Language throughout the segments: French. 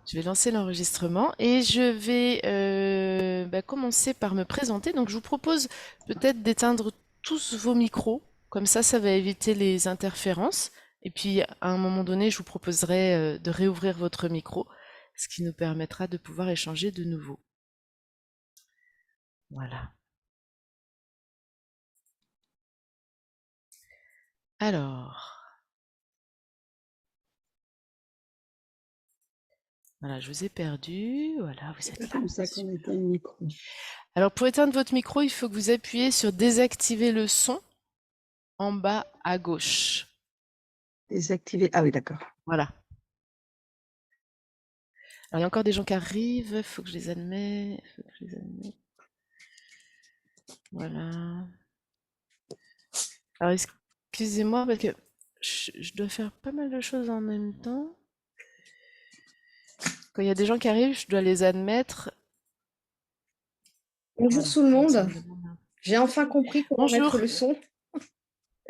Je vais lancer l'enregistrement et je vais commencer par me présenter. Donc, je vous propose peut-être d'éteindre tous vos micros. Comme ça va éviter les interférences. Et puis, à un moment donné, je vous proposerai de réouvrir votre micro, ce qui nous permettra de pouvoir échanger de nouveau. Voilà. Alors, voilà, je vous ai perdu. Voilà, vous C'est êtes pas là. comme ça qu'on éteint le micro. Alors, pour éteindre votre micro, il faut que vous appuyez sur désactiver le son en bas à gauche. Désactiver. Ah oui, d'accord. Voilà. Alors, il y a encore des gens qui arrivent, il faut que je les admette. Voilà. Alors, excusez-moi parce que je dois faire pas mal de choses en même temps. Quand il y a des gens qui arrivent, je dois les admettre. Bonjour Voilà. tout le Donc, ça monde. me demande J'ai enfin compris comment mettre Bonjour. le son.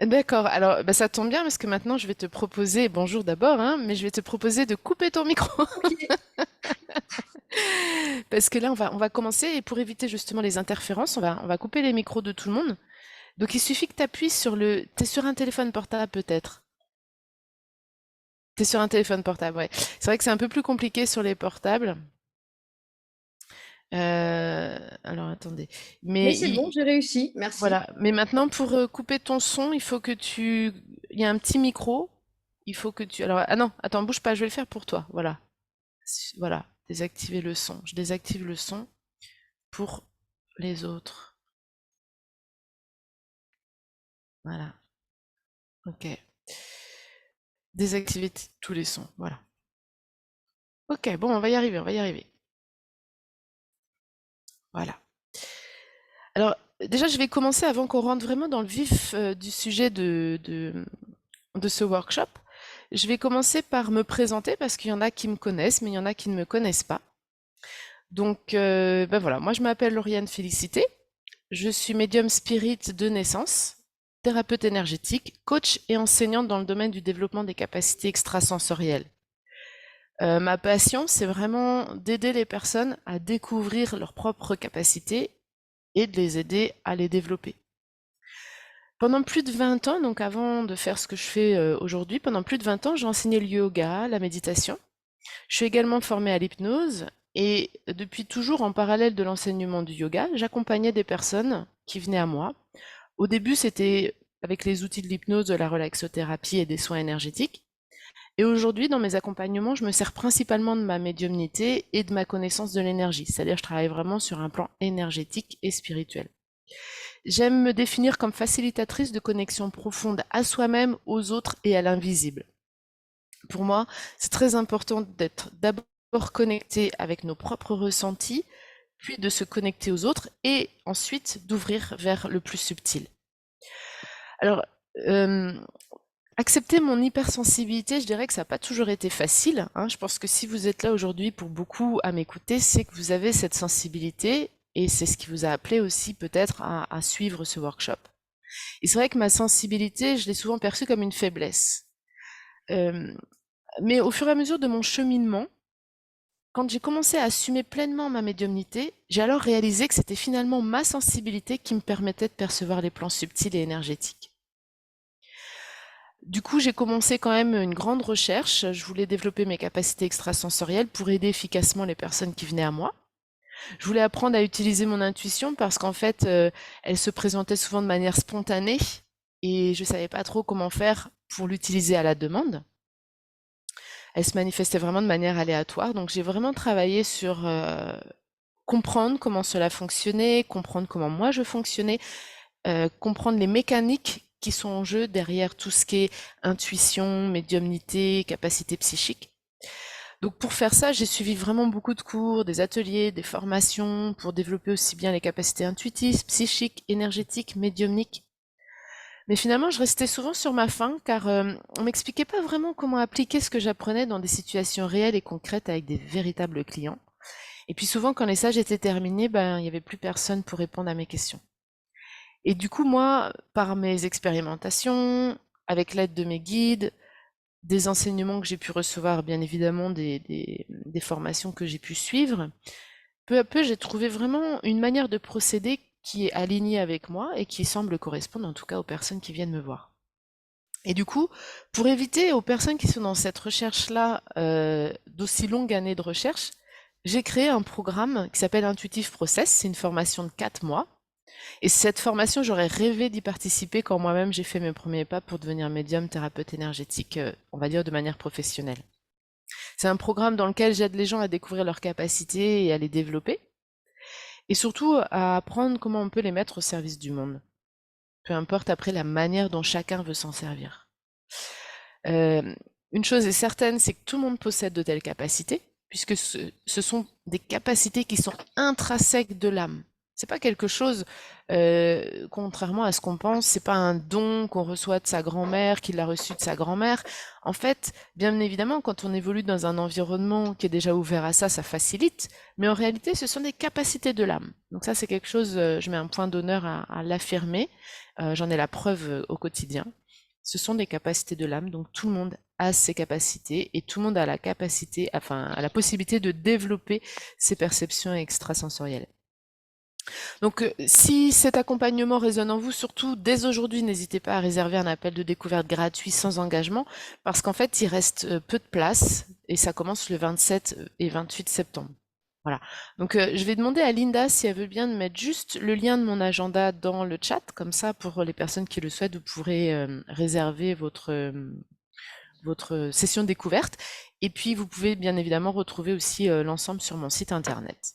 D'accord. Alors, bah, ça tombe bien parce que maintenant, je vais te proposer, bonjour d'abord, hein, mais je vais te proposer de couper ton micro. Ok. Parce que là, on va commencer et pour éviter justement les interférences, on va couper les micros de tout le monde. Donc, il suffit que tu appuies sur le... T'es sur un téléphone portable peut-être? T'es sur un téléphone portable, ouais. C'est vrai que c'est un peu plus compliqué sur les portables. Alors attendez. Mais Mais c'est bon, j'ai réussi. Merci. voilà. Mais maintenant, pour couper ton son, il faut que tu. Il y a un petit micro. Il faut que tu. Alors, ah non, attends, bouge pas, je vais le faire pour toi. Voilà. Voilà. Désactiver le son. Je désactive le son pour les autres. Voilà. Ok. Désactiver tous les sons. Voilà. Ok, bon, on va y arriver, on va y arriver. Voilà. Alors, déjà, je vais commencer avant qu'on rentre vraiment dans le vif du sujet de ce workshop. Je vais commencer par me présenter parce qu'il y en a qui me connaissent, mais il y en a qui ne me connaissent pas. Donc, ben voilà, moi je m'appelle Lauriane Félicité. Je suis médium spirit de naissance, thérapeute énergétique, coach et enseignante dans le domaine du développement des capacités extrasensorielles. Ma passion, c'est vraiment d'aider les personnes à découvrir leurs propres capacités et de les aider à les développer. Pendant plus de 20 ans, donc avant de faire ce que je fais aujourd'hui, pendant plus de 20 ans, j'ai enseigné le yoga, la méditation. Je suis également formée à l'hypnose et depuis toujours, en parallèle de l'enseignement du yoga, j'accompagnais des personnes qui venaient à moi. Au début, c'était avec les outils de l'hypnose, de la relaxothérapie et des soins énergétiques. Et aujourd'hui, dans mes accompagnements, je me sers principalement de ma médiumnité et de ma connaissance de l'énergie. C'est-à-dire, je travaille vraiment sur un plan énergétique et spirituel. J'aime me définir comme facilitatrice de connexion profonde à soi-même, aux autres et à l'invisible. Pour moi, c'est très important d'être d'abord connecté avec nos propres ressentis, puis de se connecter aux autres et ensuite d'ouvrir vers le plus subtil. Alors, euh, accepter mon hypersensibilité, je dirais que ça n'a pas toujours été facile, hein. Je pense que si vous êtes là aujourd'hui pour beaucoup à m'écouter, c'est que vous avez cette sensibilité et c'est ce qui vous a appelé aussi peut-être à suivre ce workshop. Et c'est vrai que ma sensibilité, je l'ai souvent perçue comme une faiblesse. Euh, mais au fur et à mesure de mon cheminement, quand j'ai commencé à assumer pleinement ma médiumnité, j'ai alors réalisé que c'était finalement ma sensibilité qui me permettait de percevoir les plans subtils et énergétiques. Du coup, j'ai commencé quand même une grande recherche. Je voulais développer mes capacités extrasensorielles pour aider efficacement les personnes qui venaient à moi. Je voulais apprendre à utiliser mon intuition parce qu'en fait, elle se présentait souvent de manière spontanée et je savais pas trop comment faire pour l'utiliser à la demande. Elle se manifestait vraiment de manière aléatoire, donc j'ai vraiment travaillé sur comprendre comment cela fonctionnait, comprendre comment moi je fonctionnais, comprendre les mécaniques qui sont en jeu derrière tout ce qui est intuition, médiumnité, capacité psychique. Donc pour faire ça, j'ai suivi vraiment beaucoup de cours, des ateliers, des formations pour développer aussi bien les capacités intuitives, psychiques, énergétiques, médiumniques. Mais finalement, je restais souvent sur ma faim car on m'expliquait pas vraiment comment appliquer ce que j'apprenais dans des situations réelles et concrètes avec des véritables clients. Et puis souvent, quand les stages étaient terminés, ben il y avait plus personne pour répondre à mes questions. Et du coup, moi, par mes expérimentations, avec l'aide de mes guides, des enseignements que j'ai pu recevoir, bien évidemment, des formations que j'ai pu suivre, peu à peu, j'ai trouvé vraiment une manière de procéder qui est alignée avec moi et qui semble correspondre en tout cas aux personnes qui viennent me voir. Et du coup, pour éviter aux personnes qui sont dans cette recherche-là, d'aussi longues années de recherche, j'ai créé un programme qui s'appelle Intuitive Process. C'est une formation de 4 mois. Et cette formation, j'aurais rêvé d'y participer quand moi-même j'ai fait mes premiers pas pour devenir médium, thérapeute énergétique, on va dire de manière professionnelle. C'est un programme dans lequel j'aide les gens à découvrir leurs capacités et à les développer, et surtout à apprendre comment on peut les mettre au service du monde, peu importe après la manière dont chacun veut s'en servir. Une chose est certaine, c'est que tout le monde possède de telles capacités, puisque ce sont des capacités qui sont intrinsèques de l'âme. C'est pas quelque chose, contrairement à ce qu'on pense, c'est pas un don qu'on reçoit de sa grand-mère, qu'il a reçu de sa grand-mère. En fait, bien évidemment, quand on évolue dans un environnement qui est déjà ouvert à ça, ça facilite, mais en réalité, ce sont des capacités de l'âme. Donc ça, c'est quelque chose, je mets un point d'honneur à l'affirmer, j'en ai la preuve au quotidien. Ce sont des capacités de l'âme, donc tout le monde a ces capacités et tout le monde a la capacité, enfin, a la possibilité de développer ses perceptions extrasensorielles. Donc, si cet accompagnement résonne en vous, surtout dès aujourd'hui, n'hésitez pas à réserver un appel de découverte gratuit sans engagement, parce qu'en fait, il reste peu de place et ça commence le 27 et 28 septembre. Voilà. Donc, je vais demander à Linda si elle veut bien de mettre juste le lien de mon agenda dans le chat, comme ça, pour les personnes qui le souhaitent, vous pourrez réserver votre session découverte. Et puis, vous pouvez bien évidemment retrouver aussi l'ensemble sur mon site internet.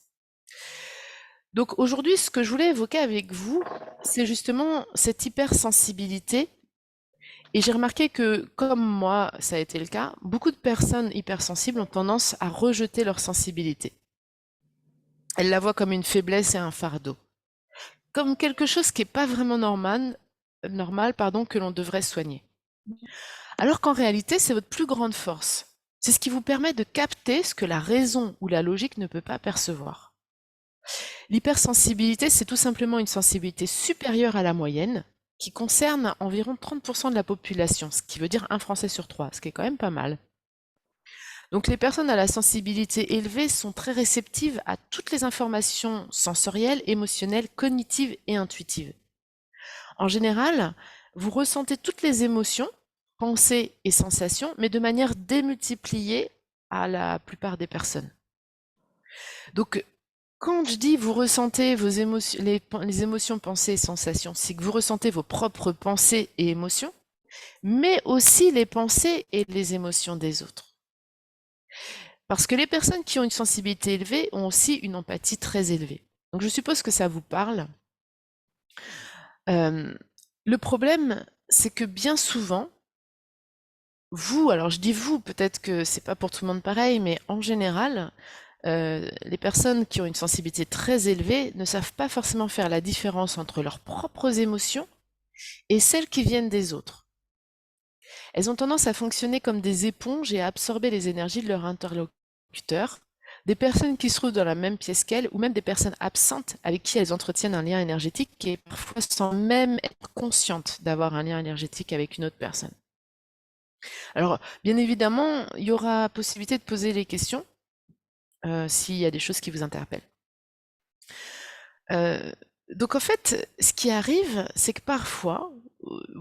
Donc aujourd'hui, ce que je voulais évoquer avec vous, c'est justement cette hypersensibilité. Et j'ai remarqué que, comme moi, ça a été le cas, beaucoup de personnes hypersensibles ont tendance à rejeter leur sensibilité. Elles la voient comme une faiblesse et un fardeau, comme quelque chose qui n'est pas vraiment normal, que l'on devrait soigner. Alors qu'en réalité, c'est votre plus grande force. C'est ce qui vous permet de capter ce que la raison ou la logique ne peut pas percevoir. L'hypersensibilité, c'est tout simplement une sensibilité supérieure à la moyenne qui concerne environ 30% de la population, ce qui veut dire un Français sur 3, ce qui est quand même pas mal. Donc les personnes à la sensibilité élevée sont très réceptives à toutes les informations sensorielles, émotionnelles, cognitives et intuitives. En général, vous ressentez toutes les émotions, pensées et sensations, mais de manière démultipliée à la plupart des personnes. Donc, quand je dis vous ressentez vos émotions, les émotions, pensées et sensations, c'est que vous ressentez vos propres pensées et émotions, mais aussi les pensées et les émotions des autres. Parce que les personnes qui ont une sensibilité élevée ont aussi une empathie très élevée. Donc je suppose que ça vous parle. Le problème, c'est que bien souvent, vous, alors je dis vous, peut-être que c'est pas pour tout le monde pareil, mais en général, les personnes qui ont une sensibilité très élevée ne savent pas forcément faire la différence entre leurs propres émotions et celles qui viennent des autres. Elles ont tendance à fonctionner comme des éponges et à absorber les énergies de leurs interlocuteurs, des personnes qui se trouvent dans la même pièce qu'elles, ou même des personnes absentes avec qui elles entretiennent un lien énergétique et parfois sans même être conscientes d'avoir un lien énergétique avec une autre personne. Alors, bien évidemment, il y aura possibilité de poser les questions s'il y a des choses qui vous interpellent. Donc en fait, ce qui arrive, c'est que parfois,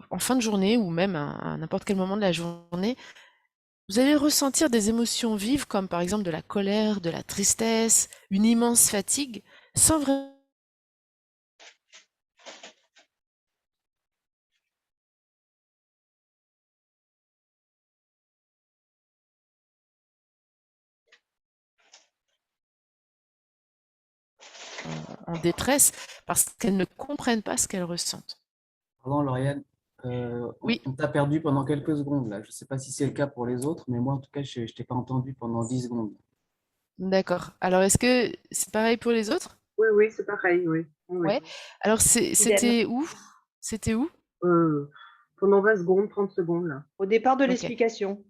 en fin de journée ou même à n'importe quel moment de la journée, vous allez ressentir des émotions vives comme par exemple de la colère, de la tristesse, une immense fatigue, sans vraiment en détresse parce qu'elles ne comprennent pas ce qu'elles ressentent. Pardon, Lauriane, Oui, on t'a perdu pendant quelques secondes là. Je ne sais pas si c'est le cas pour les autres, mais moi en tout cas, je ne t'ai pas entendu pendant 10 secondes. d'accord. Alors est-ce que c'est pareil pour les autres? Oui, oui, c'est pareil, oui. Oui. Ouais. Alors c'était où? C'était où? Pendant 20 secondes, 30 secondes, là. Au départ de Ok. l'explication.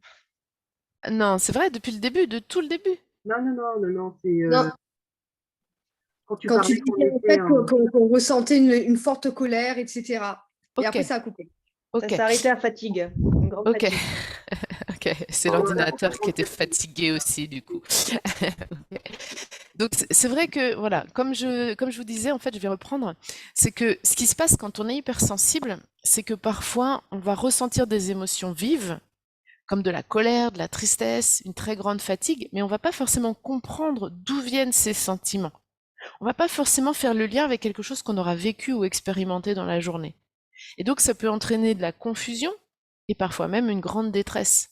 Non, c'est vrai, depuis le début, de tout le début. Non, non, non, non, non, c'est Non, quand tu quand parlais tu qu'on disais en était fait qu'on ressentait une forte colère, etc. Et Ok, après, ça a coupé. Ça ok, s'est arrêté à fatigue, une grande ok, fatigue. ok. C'est Oh, voilà, l'ordinateur qui était fatigué aussi, du coup. Donc c'est vrai que voilà, comme je vous disais, en fait, je vais reprendre, c'est que ce qui se passe quand on est hypersensible, c'est que parfois on va ressentir des émotions vives, comme de la colère, de la tristesse, une très grande fatigue, mais on va pas forcément comprendre d'où viennent ces sentiments. On va pas forcément faire le lien avec quelque chose qu'on aura vécu ou expérimenté dans la journée. Et donc ça peut entraîner de la confusion et parfois même une grande détresse.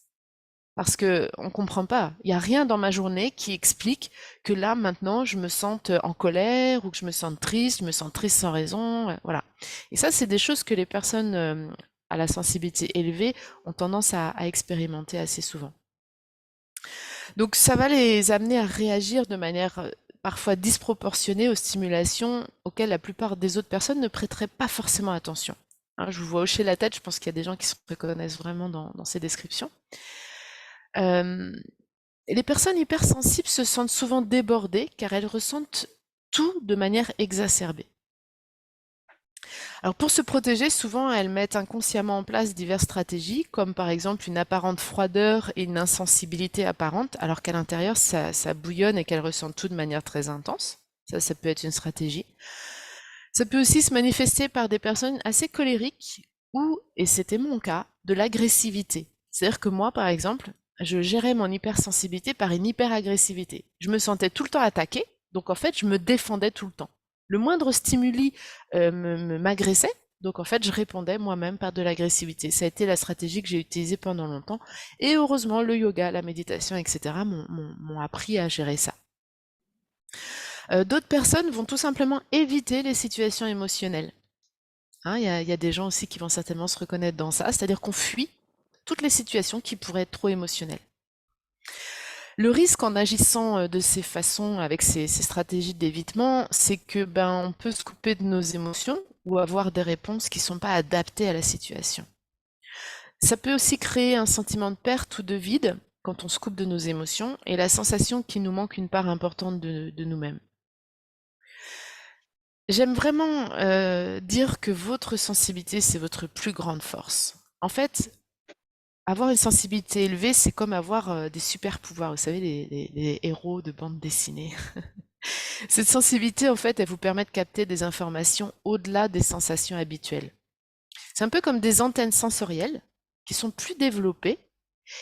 Parce que on comprend pas. Il y a rien dans ma journée qui explique que là, maintenant, je me sente en colère ou que je me sente triste, je me sens triste sans raison, voilà. Et ça, c'est des choses que les personnes à la sensibilité élevée ont tendance à expérimenter assez souvent. Donc ça va les amener à réagir de manière parfois disproportionnée aux stimulations auxquelles la plupart des autres personnes ne prêteraient pas forcément attention. Hein, je vous vois hocher la tête, je pense qu'il y a des gens qui se reconnaissent vraiment dans ces descriptions. Les personnes hypersensibles se sentent souvent débordées car elles ressentent tout de manière exacerbée. Alors pour se protéger, souvent elles mettent inconsciemment en place diverses stratégies, comme par exemple une apparente froideur et une insensibilité apparente, alors qu'à l'intérieur ça bouillonne et qu'elles ressentent tout de manière très intense. Ça peut être une stratégie. Ça peut aussi se manifester par des personnes assez colériques ou, et c'était mon cas, de l'agressivité. C'est-à-dire que moi, par exemple, je gérais mon hypersensibilité par une hyperagressivité. Je me sentais tout le temps attaquée, donc en fait, je me défendais tout le temps. Le moindre stimuli m'agressait, donc en fait, je répondais moi-même par de l'agressivité. Ça a été la stratégie que j'ai utilisée pendant longtemps, et heureusement, le yoga, la méditation, etc. m'ont appris à gérer ça. D'autres personnes vont tout simplement éviter les situations émotionnelles. Hein, il y a des gens aussi qui vont certainement se reconnaître dans ça, c'est-à-dire qu'on fuit toutes les situations qui pourraient être trop émotionnelles. Le risque en agissant de ces façons, avec ces stratégies d'évitement, c'est que on peut se couper de nos émotions ou avoir des réponses qui ne sont pas adaptées à la situation. Ça peut aussi créer un sentiment de perte ou de vide quand on se coupe de nos émotions et la sensation qu'il nous manque une part importante de nous-mêmes. J'aime vraiment dire que votre sensibilité, c'est votre plus grande force. En fait, avoir une sensibilité élevée, c'est comme avoir des super pouvoirs, vous savez, les héros de bande dessinée. Cette sensibilité, en fait, elle vous permet de capter des informations au-delà des sensations habituelles. C'est un peu comme des antennes sensorielles qui sont plus développées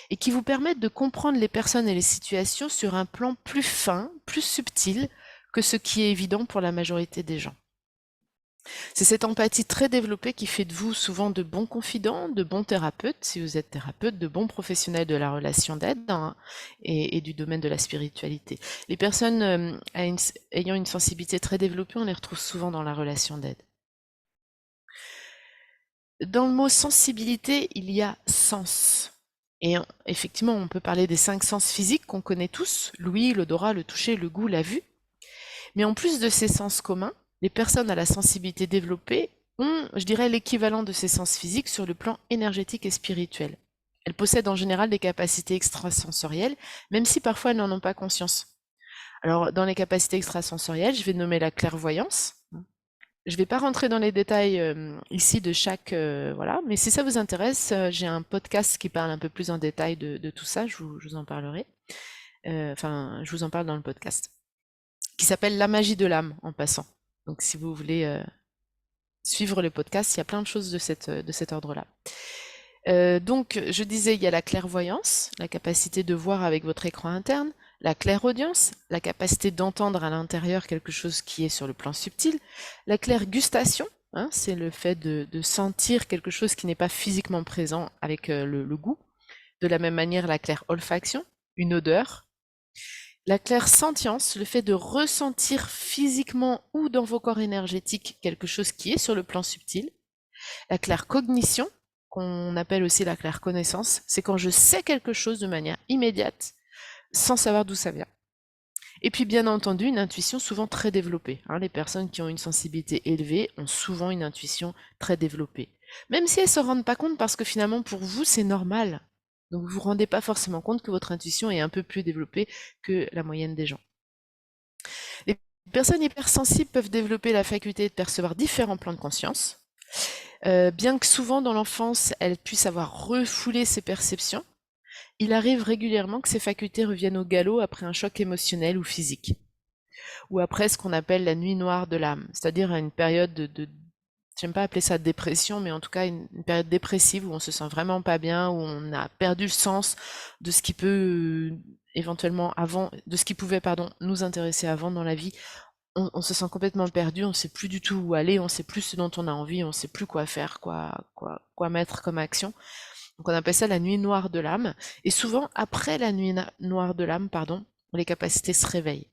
et qui vous permettent de comprendre les personnes et les situations sur un plan plus fin, plus subtil que ce qui est évident pour la majorité des gens. C'est cette empathie très développée qui fait de vous souvent de bons confidents, de bons thérapeutes, si vous êtes thérapeute, de bons professionnels de la relation d'aide et du domaine de la spiritualité. Les personnes ayant une sensibilité très développée, on les retrouve souvent dans la relation d'aide. Dans le mot sensibilité, il y a sens. Et effectivement, on peut parler des 5 sens physiques qu'on connaît tous, l'ouïe, l'odorat, le toucher, le goût, la vue. Mais en plus de ces sens communs, les personnes à la sensibilité développée ont, je dirais, l'équivalent de ces sens physiques sur le plan énergétique et spirituel. Elles possèdent en général des capacités extrasensorielles, même si parfois elles n'en ont pas conscience. Alors, dans les capacités extrasensorielles, je vais nommer la clairvoyance. Je ne vais pas rentrer dans les détails ici de chaque... voilà, mais si ça vous intéresse, j'ai un podcast qui parle un peu plus en détail de tout ça, je vous en parlerai. Enfin, je vous en parle dans le podcast, qui s'appelle La magie de l'âme, en passant. Donc si vous voulez suivre le podcast, il y a plein de choses de cet ordre-là. Donc je disais, il y a la clairvoyance, la capacité de voir avec votre écran interne, la clairaudience, la capacité d'entendre à l'intérieur quelque chose qui est sur le plan subtil, la clairgustation, hein, c'est le fait de sentir quelque chose qui n'est pas physiquement présent avec le goût. De la même manière, la clairolfaction, une odeur. La clairsentience, le fait de ressentir physiquement ou dans vos corps énergétiques quelque chose qui est sur le plan subtil. La claircognition, qu'on appelle aussi la clairconnaissance, c'est quand je sais quelque chose de manière immédiate, sans savoir d'où ça vient. Et puis bien entendu, une intuition souvent très développée. Hein, les personnes qui ont une sensibilité élevée ont souvent une intuition très développée. Même si elles ne se rendent pas compte parce que finalement pour vous c'est normal. Donc vous ne vous rendez pas forcément compte que votre intuition est un peu plus développée que la moyenne des gens. Les personnes hypersensibles peuvent développer la faculté de percevoir différents plans de conscience. Bien que souvent dans l'enfance, elles puissent avoir refoulé ces perceptions, il arrive régulièrement que ces facultés reviennent au galop après un choc émotionnel ou physique, ou après ce qu'on appelle la nuit noire de l'âme, c'est-à-dire une période j'aime pas appeler ça dépression, mais en tout cas une période dépressive où on se sent vraiment pas bien, où on a perdu le sens de ce qui peut éventuellement avant, de ce qui pouvait, pardon, nous intéresser avant dans la vie. On se sent complètement perdu, on sait plus du tout où aller, on sait plus ce dont on a envie, on sait plus quoi faire, quoi mettre comme action. Donc on appelle ça la nuit noire de l'âme. Et souvent, après la nuit noire de l'âme, pardon, les capacités se réveillent.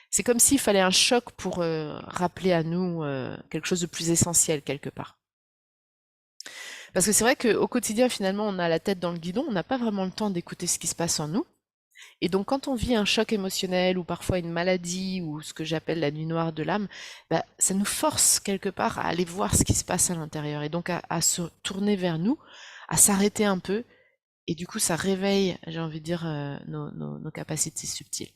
C'est comme s'il fallait un choc pour rappeler à nous quelque chose de plus essentiel quelque part. Parce que c'est vrai qu'au quotidien, finalement, on a la tête dans le guidon, on n'a pas vraiment le temps d'écouter ce qui se passe en nous. Et donc, quand on vit un choc émotionnel ou parfois une maladie ou ce que j'appelle la nuit noire de l'âme, bah, ça nous force quelque part à aller voir ce qui se passe à l'intérieur et donc à se tourner vers nous, à s'arrêter un peu. Et du coup, ça réveille, j'ai envie de dire, nos capacités subtiles.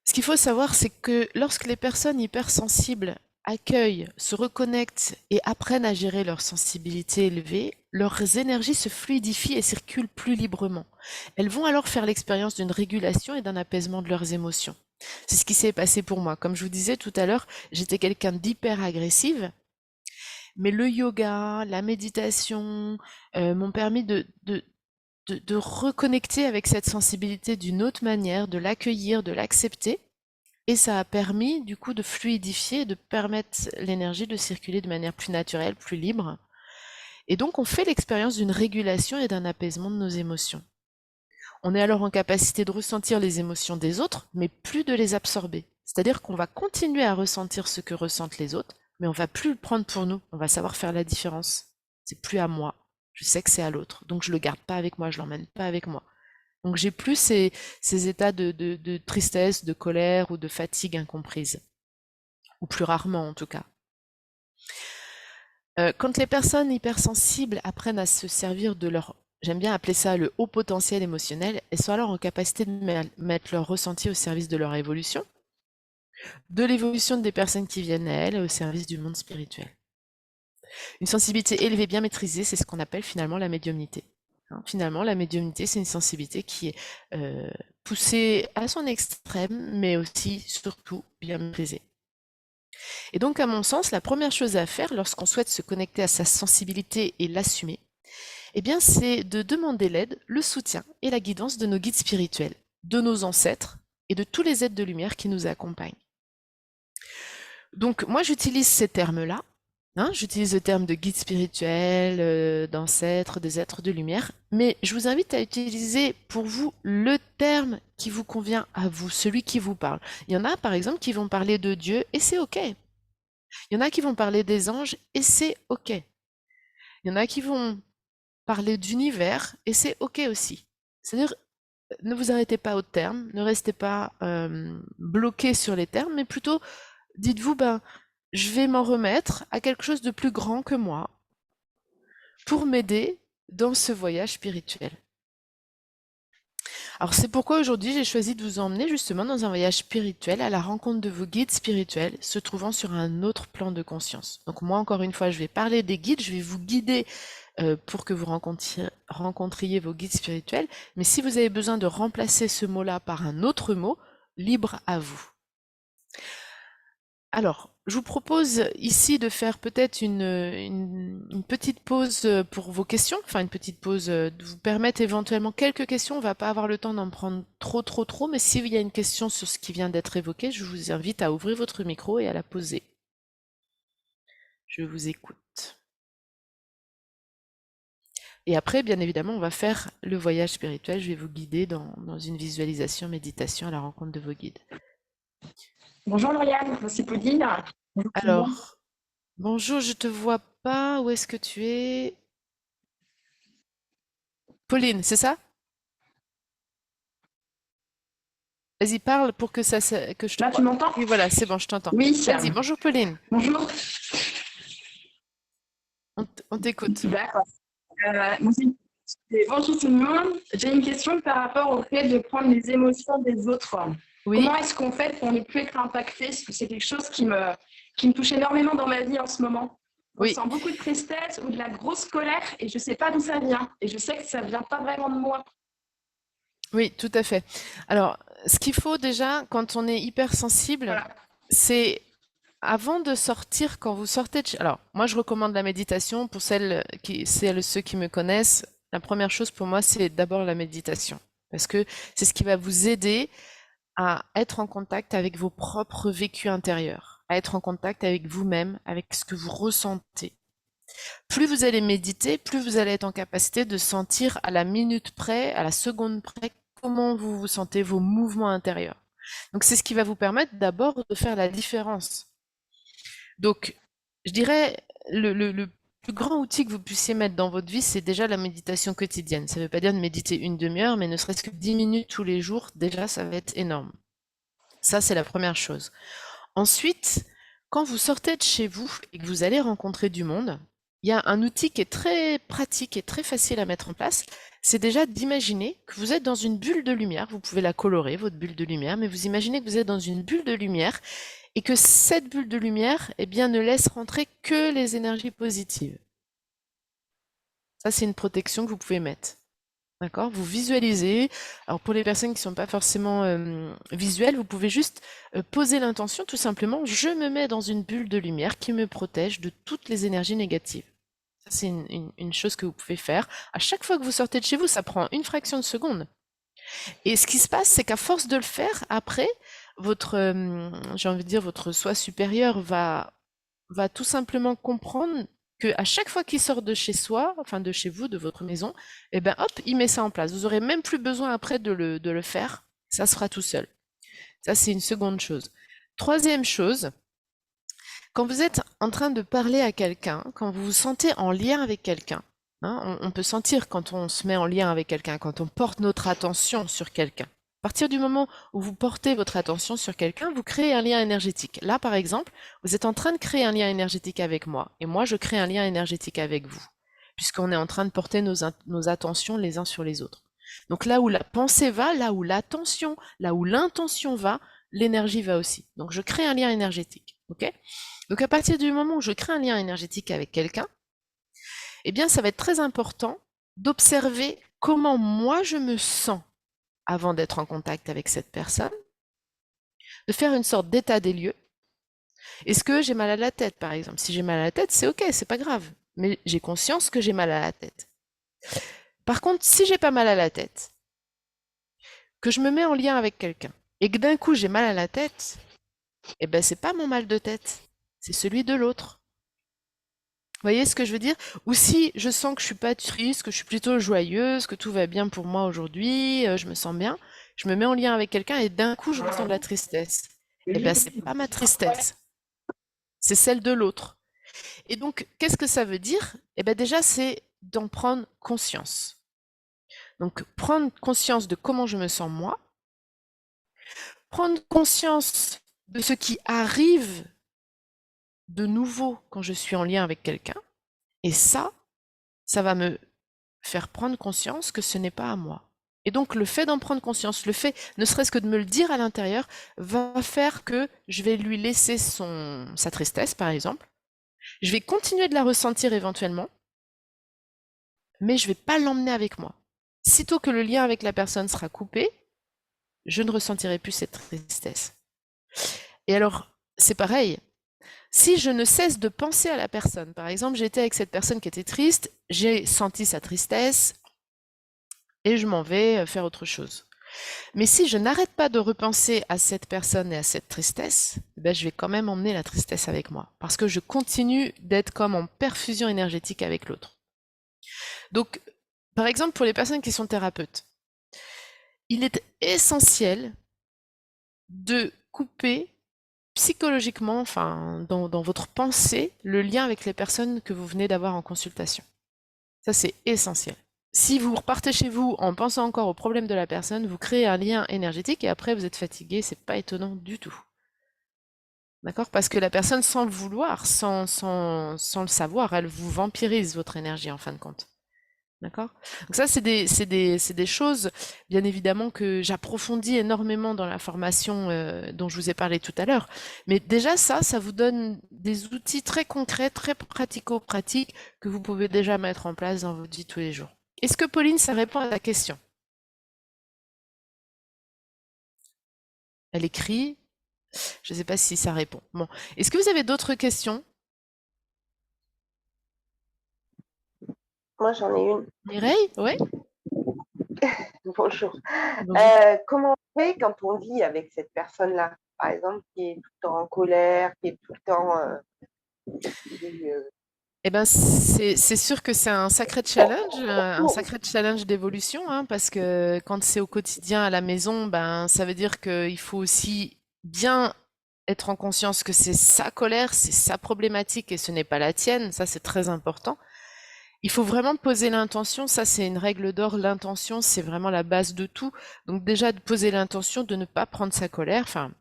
Ce qu'il faut savoir, c'est que lorsque les personnes hypersensibles accueillent, se reconnectent et apprennent à gérer leur sensibilité élevée, leurs énergies se fluidifient et circulent plus librement. Elles vont alors faire l'expérience d'une régulation et d'un apaisement de leurs émotions. C'est ce qui s'est passé pour moi. Comme je vous disais tout à l'heure, j'étais quelqu'un d'hyper agressive, mais le yoga, la méditation m'ont permis de reconnecter avec cette sensibilité d'une autre manière, de l'accueillir, de l'accepter. Et ça a permis, du coup, de fluidifier, de permettre l'énergie de circuler de manière plus naturelle, plus libre. Et donc, on fait l'expérience d'une régulation et d'un apaisement de nos émotions. On est alors en capacité de ressentir les émotions des autres, mais plus de les absorber. C'est-à-dire qu'on va continuer à ressentir ce que ressentent les autres, mais on va plus le prendre pour nous. On va savoir faire la différence. C'est plus à moi. Je sais que c'est à l'autre. Donc, je le garde pas avec moi, je l'emmène pas avec moi. Donc j'ai plus ces états de tristesse, de colère ou de fatigue incomprise. Ou plus rarement en tout cas. Quand les personnes hypersensibles apprennent à se servir de leur, j'aime bien appeler ça le haut potentiel émotionnel, elles sont alors en capacité de mettre leur ressenti au service de leur évolution, de l'évolution des personnes qui viennent à elles, au service du monde spirituel. Une sensibilité élevée bien maîtrisée, c'est ce qu'on appelle finalement la médiumnité. Finalement, la médiumnité, c'est une sensibilité qui est poussée à son extrême, mais aussi, surtout, bien maîtrisée. Et donc, à mon sens, la première chose à faire lorsqu'on souhaite se connecter à sa sensibilité et l'assumer, eh bien, c'est de demander l'aide, le soutien et la guidance de nos guides spirituels, de nos ancêtres et de tous les êtres de lumière qui nous accompagnent. Donc, moi, j'utilise ces termes-là. J'utilise le terme de guide spirituel, d'ancêtre, des êtres de lumière, mais je vous invite à utiliser pour vous le terme qui vous convient à vous, celui qui vous parle. Il y en a par exemple qui vont parler de Dieu et c'est ok. Il y en a qui vont parler des anges et c'est ok. Il y en a qui vont parler d'univers et c'est ok aussi. C'est-à-dire, ne vous arrêtez pas aux termes, ne restez pas bloqué sur les termes, mais plutôt dites-vous, je vais m'en remettre à quelque chose de plus grand que moi pour m'aider dans ce voyage spirituel. Alors c'est pourquoi aujourd'hui j'ai choisi de vous emmener justement dans un voyage spirituel à la rencontre de vos guides spirituels se trouvant sur un autre plan de conscience. Donc moi encore une fois je vais parler des guides, je vais vous guider pour que vous rencontriez vos guides spirituels, mais si vous avez besoin de remplacer ce mot-là par un autre mot, libre à vous. Alors, je vous propose ici de faire peut-être une petite pause pour vos questions, enfin une petite pause de vous permettre éventuellement quelques questions. On va pas avoir le temps d'en prendre trop, mais s'il y a une question sur ce qui vient d'être évoqué, je vous invite à ouvrir votre micro et à la poser. Je vous écoute. Et après, bien évidemment, on va faire le voyage spirituel. Je vais vous guider dans une visualisation, méditation à la rencontre de vos guides. Bonjour Lauriane, voici Pauline. Alors, bonjour, je te vois pas. Où est-ce que tu es? Pauline, c'est ça? Vas-y, parle pour que je te Là, vois. tu m'entends? Oui, voilà, c'est bon, je t'entends. Oui. Vas-y, bonjour Pauline. Bonjour. On t'écoute. D'accord. Bonjour tout le monde. J'ai une question par rapport au fait de prendre les émotions des autres. Oui. Comment est-ce qu'on fait pour ne plus être impacté? Parce que c'est quelque chose qui me touche énormément dans ma vie en ce moment. Oui, ressens beaucoup de tristesse ou de la grosse colère et je sais pas d'où ça vient. Et je sais que ça vient pas vraiment de moi. oui, tout à fait. Alors, ce qu'il faut déjà, quand on est hypersensible, Voilà. c'est avant de sortir, quand vous sortez de chez... Alors, moi, je recommande la méditation pour ceux qui me connaissent. La première chose pour moi, c'est d'abord la méditation. Parce que c'est ce qui va vous aider à être en contact avec vos propres vécus intérieurs, à être en contact avec vous-même, avec ce que vous ressentez. Plus vous allez méditer, plus vous allez être en capacité de sentir à la minute près, à la seconde près, comment vous vous sentez, vos mouvements intérieurs. Donc c'est ce qui va vous permettre d'abord de faire la différence. Donc je dirais le plus grand outil que vous puissiez mettre dans votre vie, c'est déjà la méditation quotidienne. Ça ne veut pas dire de méditer une demi-heure, mais ne serait-ce que 10 minutes tous les jours, déjà ça va être énorme. Ça, c'est la première chose. Ensuite, quand vous sortez de chez vous et que vous allez rencontrer du monde, il y a un outil qui est très pratique et très facile à mettre en place. C'est déjà d'imaginer que vous êtes dans une bulle de lumière. Vous pouvez la colorer, votre bulle de lumière, mais vous imaginez que vous êtes dans une bulle de lumière et que cette bulle de lumière, eh bien, ne laisse rentrer que les énergies positives. Ça, c'est une protection que vous pouvez mettre. D'accord? Vous visualisez. Alors pour les personnes qui ne sont pas forcément visuelles, vous pouvez juste poser l'intention tout simplement, je me mets dans une bulle de lumière qui me protège de toutes les énergies négatives. Ça, c'est une chose que vous pouvez faire. À chaque fois que vous sortez de chez vous, ça prend une fraction de seconde. Et ce qui se passe, c'est qu'à force de le faire, après, j'ai envie de dire, votre soi supérieur va tout simplement comprendre que à chaque fois qu'il sort de chez soi, enfin de chez vous, de votre maison, et ben hop, il met ça en place. Vous aurez même plus besoin après de le faire. Ça se fera tout seul. Ça, c'est une seconde chose. Troisième chose, quand vous êtes en train de parler à quelqu'un, quand vous vous sentez en lien avec quelqu'un, hein, on peut sentir quand on se met en lien avec quelqu'un, quand on porte notre attention sur quelqu'un. À partir du moment où vous portez votre attention sur quelqu'un, vous créez un lien énergétique. Là, par exemple, vous êtes en train de créer un lien énergétique avec moi, et moi, je crée un lien énergétique avec vous, puisqu'on est en train de porter nos attentions les uns sur les autres. Donc là où la pensée va, là où l'attention, là où l'intention va, l'énergie va aussi. Donc je crée un lien énergétique. Ok? Donc à partir du moment où je crée un lien énergétique avec quelqu'un, eh bien ça va être très important d'observer comment moi je me sens avant d'être en contact avec cette personne, de faire une sorte d'état des lieux. Est-ce que j'ai mal à la tête, par exemple? Si j'ai mal à la tête, c'est ok, c'est pas grave, mais j'ai conscience que j'ai mal à la tête. Par contre, si j'ai pas mal à la tête, que je me mets en lien avec quelqu'un, et que d'un coup j'ai mal à la tête, eh ben c'est pas mon mal de tête, c'est celui de l'autre. Vous voyez ce que je veux dire? Ou si je sens que je suis pas triste, que je suis plutôt joyeuse, que tout va bien pour moi aujourd'hui, je me sens bien, je me mets en lien avec quelqu'un et d'un coup je ressens de la tristesse. Eh ben c'est pas ma tristesse, c'est celle de l'autre. Et donc qu'est-ce que ça veut dire? Eh ben déjà c'est d'en prendre conscience. Donc prendre conscience de comment je me sens moi, prendre conscience de ce qui arrive de nouveau quand je suis en lien avec quelqu'un, et ça va me faire prendre conscience que ce n'est pas à moi. Et donc le fait d'en prendre conscience, le fait ne serait-ce que de me le dire à l'intérieur, va faire que je vais lui laisser sa tristesse, par exemple. Je vais continuer de la ressentir éventuellement, mais je ne vais pas l'emmener avec moi. Sitôt que le lien avec la personne sera coupé, je ne ressentirai plus cette tristesse. Et alors, c'est pareil. Si je ne cesse de penser à la personne, par exemple, j'étais avec cette personne qui était triste, j'ai senti sa tristesse et je m'en vais faire autre chose. Mais si je n'arrête pas de repenser à cette personne et à cette tristesse, ben je vais quand même emmener la tristesse avec moi parce que je continue d'être comme en perfusion énergétique avec l'autre. Donc, par exemple, pour les personnes qui sont thérapeutes, il est essentiel de couper psychologiquement, enfin, dans votre pensée, le lien avec les personnes que vous venez d'avoir en consultation. Ça, c'est essentiel. Si vous repartez chez vous en pensant encore au problème de la personne, vous créez un lien énergétique et après vous êtes fatigué, c'est pas étonnant du tout. D'accord? Parce que la personne, sans le vouloir, sans le savoir, elle vous vampirise votre énergie en fin de compte. D'accord? Donc ça, c'est des choses, bien évidemment, que j'approfondis énormément dans la formation dont je vous ai parlé tout à l'heure. Mais déjà, ça vous donne des outils très concrets, très pratico-pratiques que vous pouvez déjà mettre en place dans votre vie tous les jours. Est-ce que Pauline, ça répond à ta question? Elle écrit. Je ne sais pas si ça répond. Bon. Est-ce que vous avez d'autres questions? Moi, j'en ai une. Mireille? Oui? Bonjour. Bonjour. Comment on fait quand on vit avec cette personne-là, par exemple, qui est tout le temps en colère, qui est tout le temps... qui, Eh ben, c'est sûr que c'est un sacré challenge d'évolution, hein, parce que quand c'est au quotidien à la maison, ben, ça veut dire qu'il faut aussi bien être en conscience que c'est sa colère, c'est sa problématique et ce n'est pas la tienne. Ça, c'est très important. Il faut vraiment poser l'intention. Ça, c'est une règle d'or. L'intention, c'est vraiment la base de tout. Donc déjà, de poser l'intention de ne pas prendre sa colère, enfin,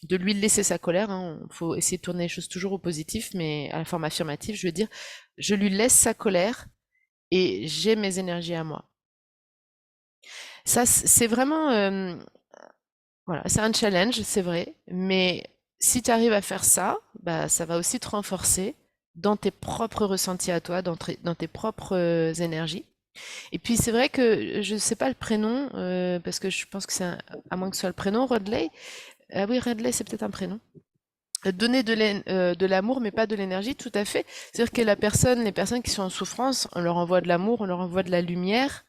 de lui laisser sa colère, hein. Il faut essayer de tourner les choses toujours au positif, mais à la forme affirmative, je veux dire, je lui laisse sa colère et j'ai mes énergies à moi. Ça, c'est vraiment, voilà, c'est un challenge, c'est vrai, mais si tu arrives à faire ça, bah, ça va aussi te renforcer dans tes propres ressentis à toi, dans tes propres énergies. Et puis c'est vrai que je ne sais pas le prénom, parce que je pense que à moins que ce soit le prénom, Rodley. Ah oui, Rodley, c'est peut-être un prénom. Donner de l'amour, mais pas de l'énergie, tout à fait. C'est-à-dire que les personnes qui sont en souffrance, on leur envoie de l'amour, on leur envoie de la lumière,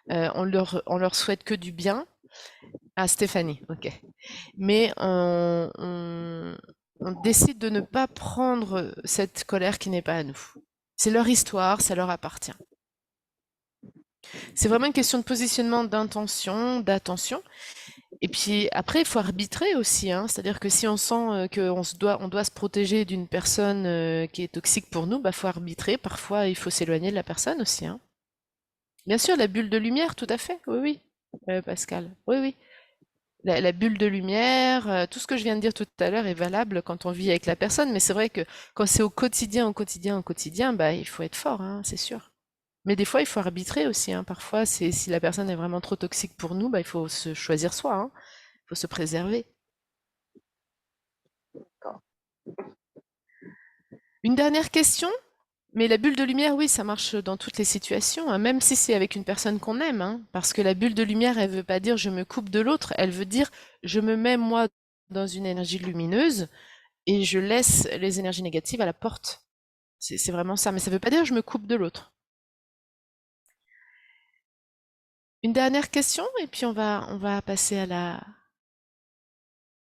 on leur souhaite que du bien. Ah, Stéphanie, ok. Mais on décide de ne pas prendre cette colère qui n'est pas à nous. C'est leur histoire, ça leur appartient. C'est vraiment une question de positionnement, d'intention, d'attention. Et puis après, il faut arbitrer aussi, hein. C'est-à-dire que si on sent on doit se protéger d'une personne qui est toxique pour nous, bah faut arbitrer. Parfois, il faut s'éloigner de la personne aussi, hein. Bien sûr, la bulle de lumière, tout à fait. Oui, oui, Pascal. Oui, oui. La bulle de lumière, tout ce que je viens de dire tout à l'heure est valable quand on vit avec la personne. Mais c'est vrai que quand c'est au quotidien, au quotidien, au quotidien, bah il faut être fort, hein, c'est sûr. Mais des fois, il faut arbitrer aussi, hein. Parfois, si la personne est vraiment trop toxique pour nous, bah il faut se choisir soi, hein. Il faut se préserver. D'accord. Une dernière question? Mais la bulle de lumière, oui, ça marche dans toutes les situations, hein, même si c'est avec une personne qu'on aime, hein, parce que la bulle de lumière, elle veut pas dire je me coupe de l'autre, elle veut dire je me mets moi dans une énergie lumineuse et je laisse les énergies négatives à la porte. C'est vraiment ça, mais ça veut pas dire je me coupe de l'autre. Une dernière question et puis on va passer à la...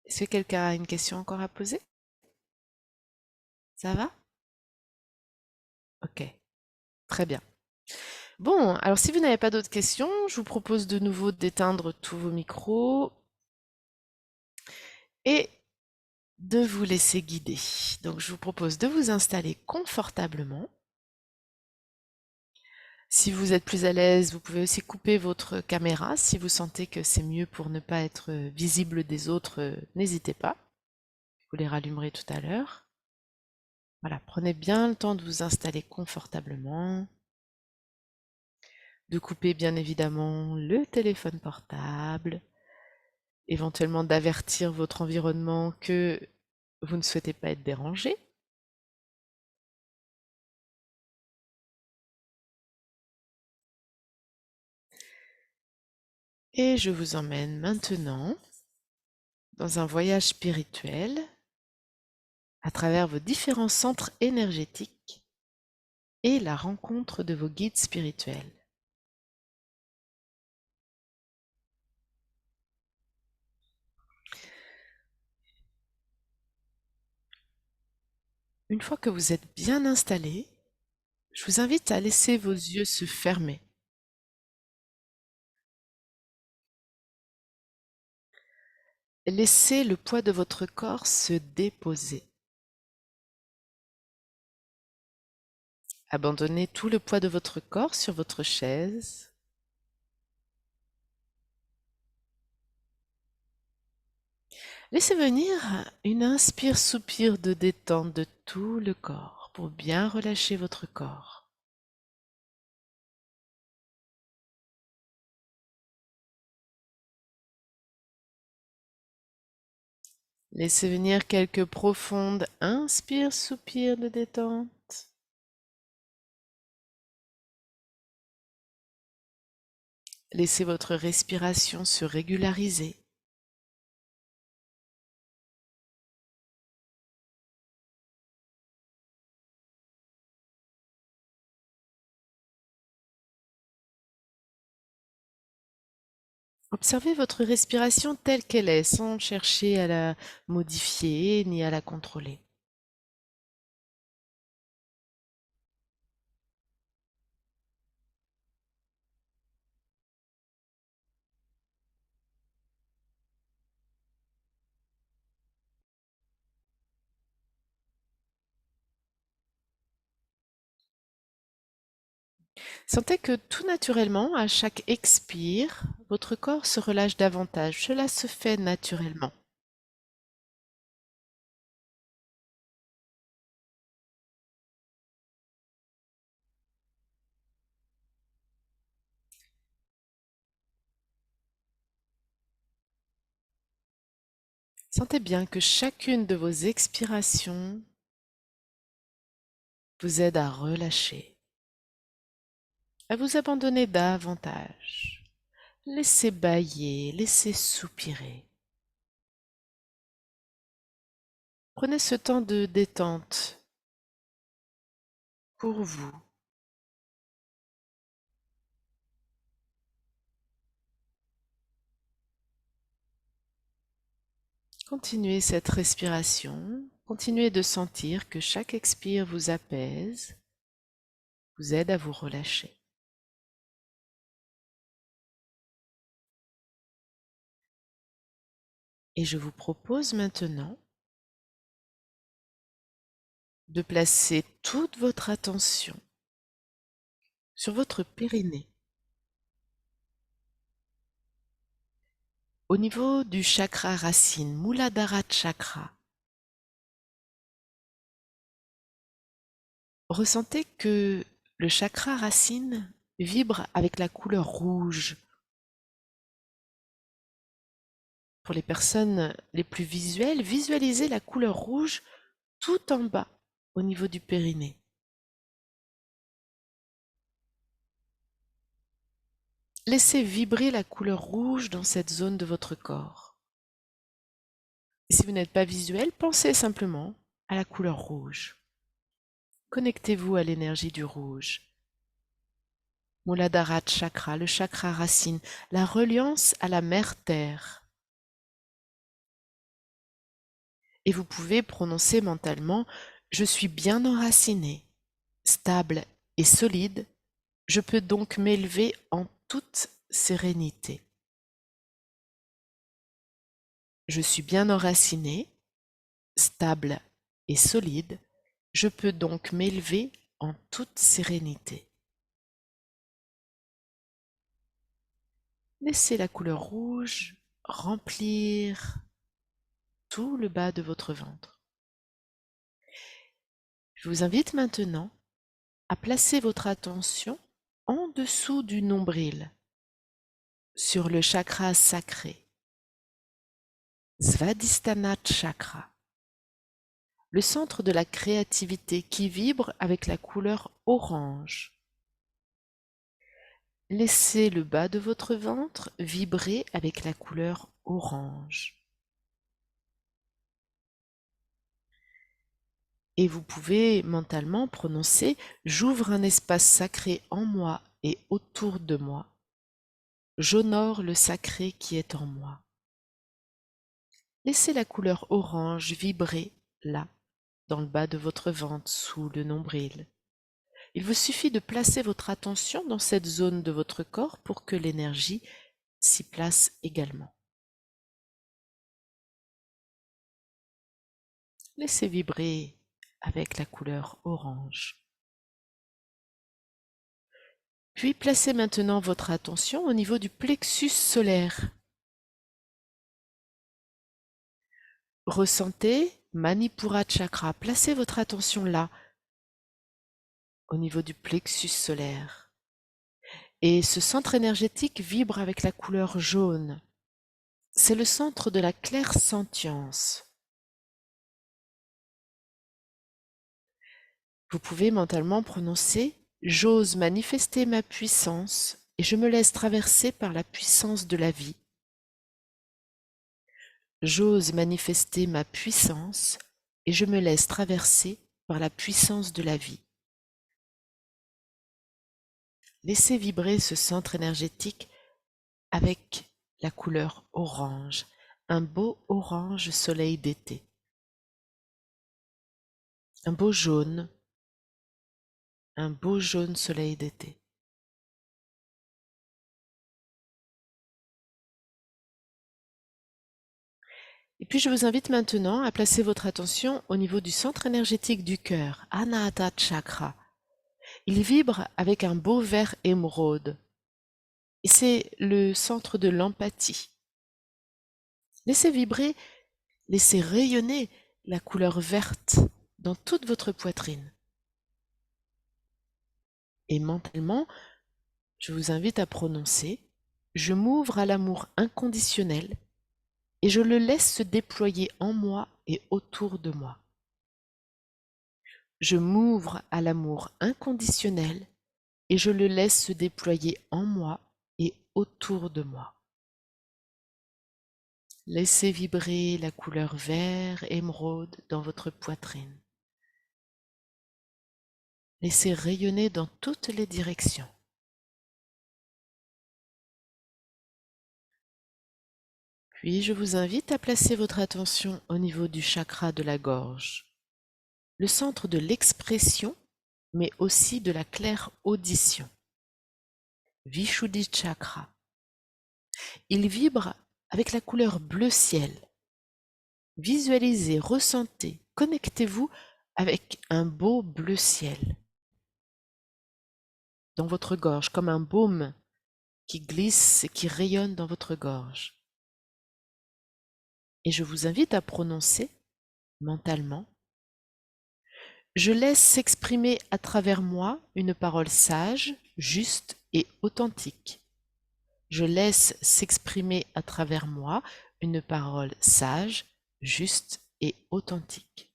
Est-ce que quelqu'un a une question encore à poser? Ça va? Ok, très bien. Bon, alors si vous n'avez pas d'autres questions, je vous propose de nouveau d'éteindre tous vos micros et de vous laisser guider. Donc je vous propose de vous installer confortablement. Si vous êtes plus à l'aise, vous pouvez aussi couper votre caméra. Si vous sentez que c'est mieux pour ne pas être visible des autres, n'hésitez pas. Vous les rallumerez tout à l'heure. Voilà, prenez bien le temps de vous installer confortablement. De couper bien évidemment le téléphone portable. Éventuellement d'avertir votre environnement que vous ne souhaitez pas être dérangé. Et je vous emmène maintenant dans un voyage spirituel à travers vos différents centres énergétiques et la rencontre de vos guides spirituels. Une fois que vous êtes bien installé, je vous invite à laisser vos yeux se fermer. Laissez le poids de votre corps se déposer. Abandonnez tout le poids de votre corps sur votre chaise. Laissez venir une inspire-soupir de détente de tout le corps pour bien relâcher votre corps. Laissez venir quelques profondes inspires, soupirs de détente. Laissez votre respiration se régulariser. Observez votre respiration telle qu'elle est, sans chercher à la modifier ni à la contrôler. Sentez que tout naturellement, à chaque expire, votre corps se relâche davantage. Cela se fait naturellement. Sentez bien que chacune de vos expirations vous aide à relâcher, à vous abandonner davantage. Laissez bâiller, laissez soupirer. Prenez ce temps de détente pour vous. Continuez cette respiration. Continuez de sentir que chaque expire vous apaise, vous aide à vous relâcher. Et je vous propose maintenant de placer toute votre attention sur votre périnée, au niveau du chakra racine, Muladhara Chakra. Ressentez que le chakra racine vibre avec la couleur rouge. Pour les personnes les plus visuelles, visualisez la couleur rouge tout en bas, au niveau du périnée. Laissez vibrer la couleur rouge dans cette zone de votre corps. Et si vous n'êtes pas visuel, pensez simplement à la couleur rouge. Connectez-vous à l'énergie du rouge. Muladhara Chakra, le chakra racine, la reliance à la mère Terre. Et vous pouvez prononcer mentalement « Je suis bien enraciné, stable et solide, je peux donc m'élever en toute sérénité. Je suis bien enraciné, stable et solide, je peux donc m'élever en toute sérénité. » Laissez la couleur rouge remplir tout le bas de votre ventre. Je vous invite maintenant à placer votre attention en dessous du nombril, sur le chakra sacré, Svadhisthana Chakra, le centre de la créativité qui vibre avec la couleur orange. Laissez le bas de votre ventre vibrer avec la couleur orange. Et vous pouvez mentalement prononcer « J'ouvre un espace sacré en moi et autour de moi. J'honore le sacré qui est en moi. » Laissez la couleur orange vibrer là, dans le bas de votre ventre, sous le nombril. Il vous suffit de placer votre attention dans cette zone de votre corps pour que l'énergie s'y place également. Laissez vibrer avec la couleur orange. Puis placez maintenant votre attention au niveau du plexus solaire. Ressentez Manipura Chakra. Placez votre attention là, au niveau du plexus solaire. Et ce centre énergétique vibre avec la couleur jaune. C'est le centre de la clairsentience. Vous pouvez mentalement prononcer « J'ose manifester ma puissance et je me laisse traverser par la puissance de la vie. J'ose manifester ma puissance et je me laisse traverser par la puissance de la vie. » Laissez vibrer ce centre énergétique avec la couleur orange, un beau orange soleil d'été, un beau jaune soleil d'été. Et puis je vous invite maintenant à placer votre attention au niveau du centre énergétique du cœur, Anahata Chakra. Il vibre avec un beau vert émeraude. Et c'est le centre de l'empathie. Laissez vibrer, laissez rayonner la couleur verte dans toute votre poitrine. Et mentalement, je vous invite à prononcer « Je m'ouvre à l'amour inconditionnel et je le laisse se déployer en moi et autour de moi. Je m'ouvre à l'amour inconditionnel et je le laisse se déployer en moi et autour de moi. » Laissez vibrer la couleur vert émeraude dans votre poitrine. Laissez rayonner dans toutes les directions. Puis je vous invite à placer votre attention au niveau du chakra de la gorge, le centre de l'expression, mais aussi de la claire audition. Vishuddhi Chakra. Il vibre avec la couleur bleu ciel. Visualisez, ressentez, connectez-vous avec un beau bleu ciel dans votre gorge, comme un baume qui glisse et qui rayonne dans votre gorge. Et je vous invite à prononcer mentalement « Je laisse s'exprimer à travers moi une parole sage, juste et authentique. Je laisse s'exprimer à travers moi une parole sage, juste et authentique. »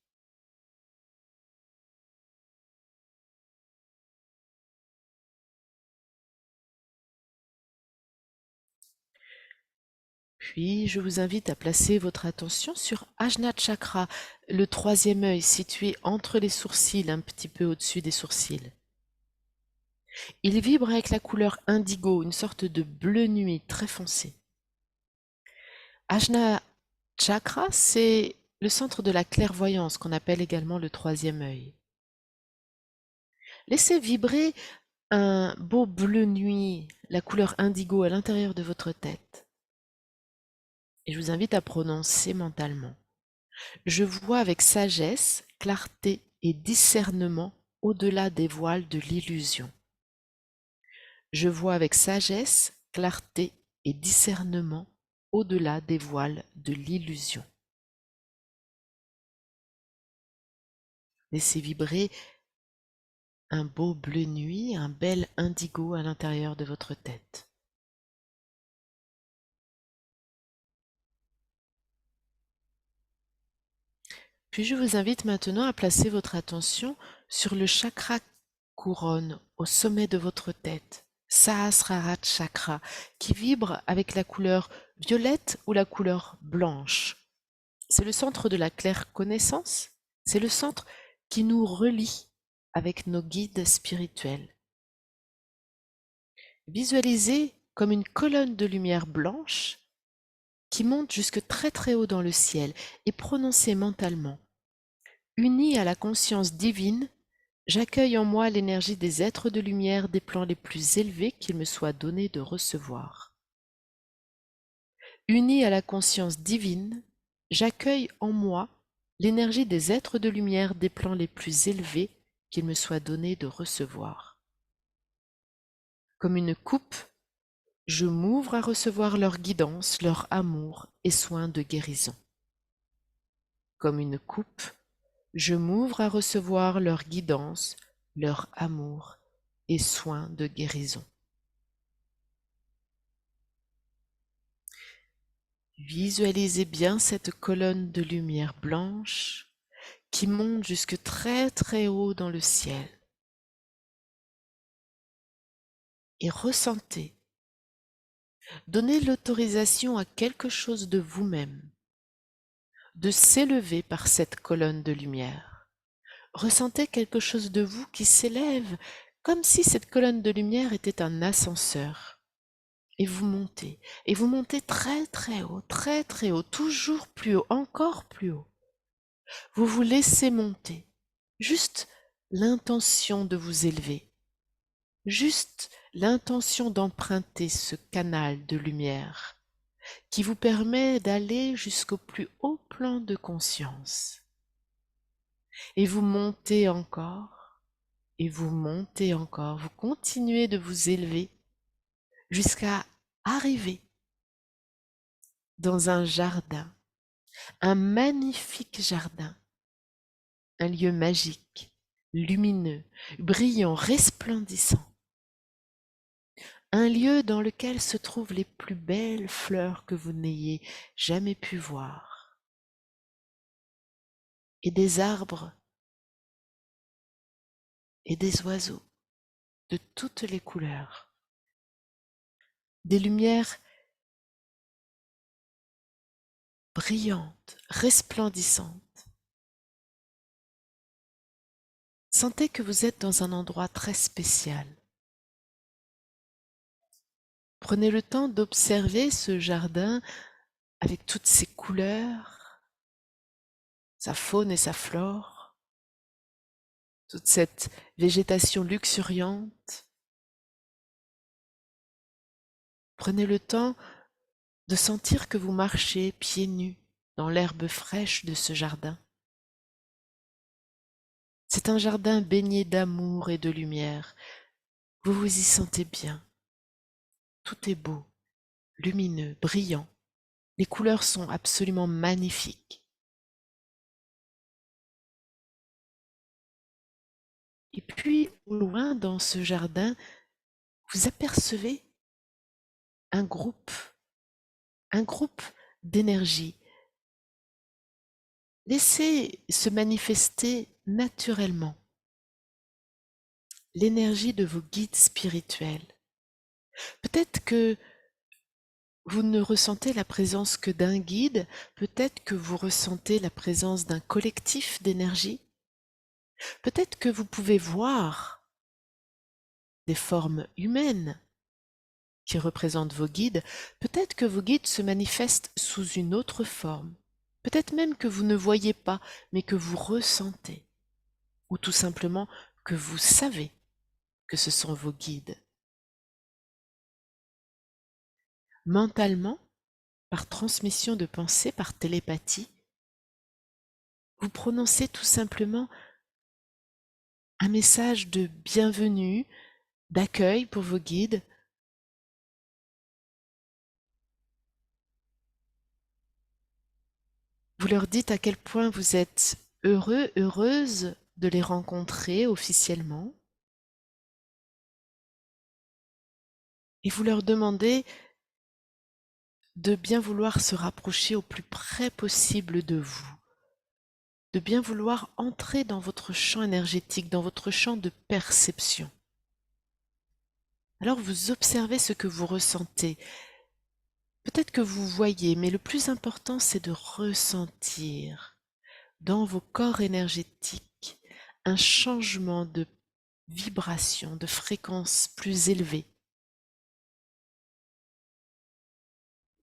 Puis, je vous invite à placer votre attention sur Ajna Chakra, le troisième œil situé entre les sourcils, un petit peu au-dessus des sourcils. Il vibre avec la couleur indigo, une sorte de bleu nuit très foncé. Ajna Chakra, c'est le centre de la clairvoyance qu'on appelle également le troisième œil. Laissez vibrer un beau bleu nuit, la couleur indigo à l'intérieur de votre tête. Et je vous invite à prononcer mentalement. Je vois avec sagesse, clarté et discernement au-delà des voiles de l'illusion. Je vois avec sagesse, clarté et discernement au-delà des voiles de l'illusion. Laissez vibrer un beau bleu nuit, un bel indigo à l'intérieur de votre tête. Puis je vous invite maintenant à placer votre attention sur le chakra couronne au sommet de votre tête, Sahasrara Chakra, qui vibre avec la couleur violette ou la couleur blanche. C'est le centre de la claire connaissance, c'est le centre qui nous relie avec nos guides spirituels. Visualisez comme une colonne de lumière blanche qui monte jusque très très haut dans le ciel et prononcez mentalement. Uni à la conscience divine, j'accueille en moi l'énergie des êtres de lumière des plans les plus élevés qu'il me soit donné de recevoir. Uni à la conscience divine, j'accueille en moi l'énergie des êtres de lumière des plans les plus élevés qu'il me soit donné de recevoir. Comme une coupe, je m'ouvre à recevoir leur guidance, leur amour et soins de guérison. Comme une coupe, je m'ouvre à recevoir leur guidance, leur amour et soins de guérison. Visualisez bien cette colonne de lumière blanche qui monte jusque très très haut dans le ciel. Et ressentez, donnez l'autorisation à quelque chose de vous-même de s'élever par cette colonne de lumière. Ressentez quelque chose de vous qui s'élève comme si cette colonne de lumière était un ascenseur. Et vous montez très très haut, toujours plus haut, encore plus haut. Vous vous laissez monter, juste l'intention de vous élever, juste l'intention d'emprunter ce canal de lumière qui vous permet d'aller jusqu'au plus haut plan de conscience. Et vous montez encore, et vous montez encore, vous continuez de vous élever jusqu'à arriver dans un jardin, un magnifique jardin, un lieu magique, lumineux, brillant, resplendissant. Un lieu dans lequel se trouvent les plus belles fleurs que vous n'ayez jamais pu voir. Et des arbres et des oiseaux de toutes les couleurs. Des lumières brillantes, resplendissantes. Sentez que vous êtes dans un endroit très spécial. Prenez le temps d'observer ce jardin avec toutes ses couleurs, sa faune et sa flore, toute cette végétation luxuriante. Prenez le temps de sentir que vous marchez pieds nus dans l'herbe fraîche de ce jardin. C'est un jardin baigné d'amour et de lumière. Vous vous y sentez bien. Tout est beau, lumineux, brillant. Les couleurs sont absolument magnifiques. Et puis, au loin dans ce jardin, vous apercevez un groupe d'énergie. Laissez se manifester naturellement l'énergie de vos guides spirituels. Peut-être que vous ne ressentez la présence que d'un guide, peut-être que vous ressentez la présence d'un collectif d'énergie, peut-être que vous pouvez voir des formes humaines qui représentent vos guides, peut-être que vos guides se manifestent sous une autre forme, peut-être même que vous ne voyez pas, mais que vous ressentez, ou tout simplement que vous savez que ce sont vos guides. Mentalement, par transmission de pensée, par télépathie, vous prononcez tout simplement un message de bienvenue, d'accueil pour vos guides. Vous leur dites à quel point vous êtes heureux, heureuse de les rencontrer officiellement. Et vous leur demandez de bien vouloir se rapprocher au plus près possible de vous, de bien vouloir entrer dans votre champ énergétique, dans votre champ de perception. Alors vous observez ce que vous ressentez. Peut-être que vous voyez, mais le plus important, c'est de ressentir dans vos corps énergétiques un changement de vibration, de fréquence plus élevée.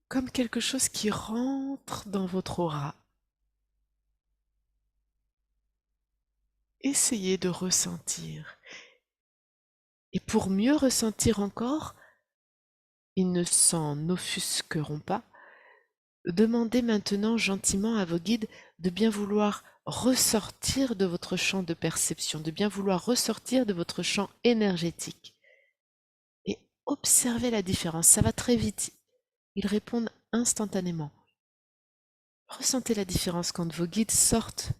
Comme quelque chose qui rentre dans votre aura. Essayez de ressentir. Et pour mieux ressentir encore, ils ne s'en offusqueront pas. Demandez maintenant gentiment à vos guides de bien vouloir ressortir de votre champ de perception, de bien vouloir ressortir de votre champ énergétique. Et observez la différence, ça va très vite. Ils répondent instantanément. Ressentez la différence quand vos guides sortent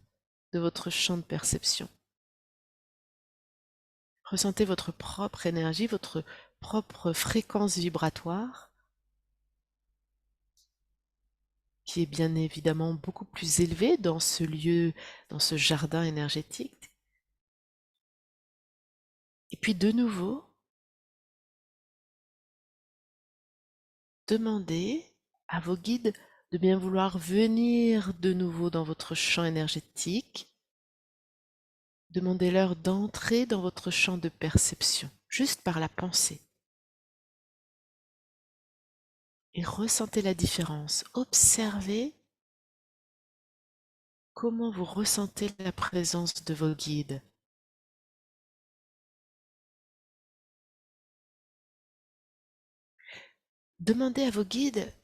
de votre champ de perception. Ressentez votre propre énergie, votre propre fréquence vibratoire qui est bien évidemment beaucoup plus élevé dans ce lieu, dans ce jardin énergétique. Et puis de nouveau, demandez à vos guides de bien vouloir venir de nouveau dans votre champ énergétique. Demandez-leur d'entrer dans votre champ de perception, juste par la pensée. Et ressentez la différence. Observez comment vous ressentez la présence de vos guides. Demandez à vos guides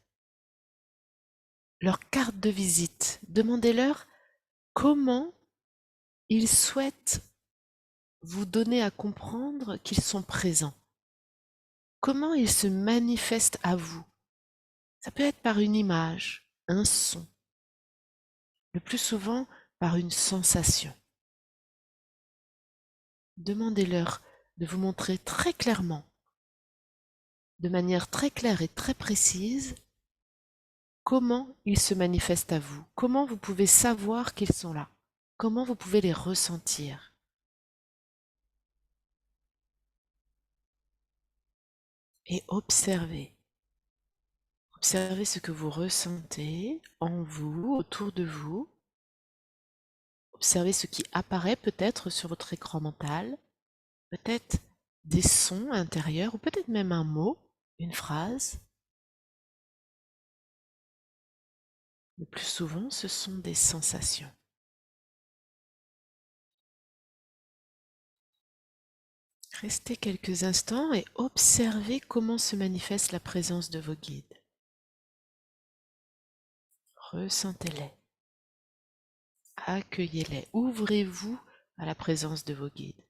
leur carte de visite. Demandez-leur comment ils souhaitent vous donner à comprendre qu'ils sont présents. Comment ils se manifestent à vous. Ça peut être par une image, un son, le plus souvent par une sensation. Demandez-leur de vous montrer très clairement, de manière très claire et très précise, comment ils se manifestent à vous, comment vous pouvez savoir qu'ils sont là, comment vous pouvez les ressentir. Et observez. Observez ce que vous ressentez en vous, autour de vous. Observez ce qui apparaît peut-être sur votre écran mental, peut-être des sons intérieurs ou peut-être même un mot, une phrase. Le plus souvent, ce sont des sensations. Restez quelques instants et observez comment se manifeste la présence de vos guides. Ressentez-les, accueillez-les, ouvrez-vous à la présence de vos guides.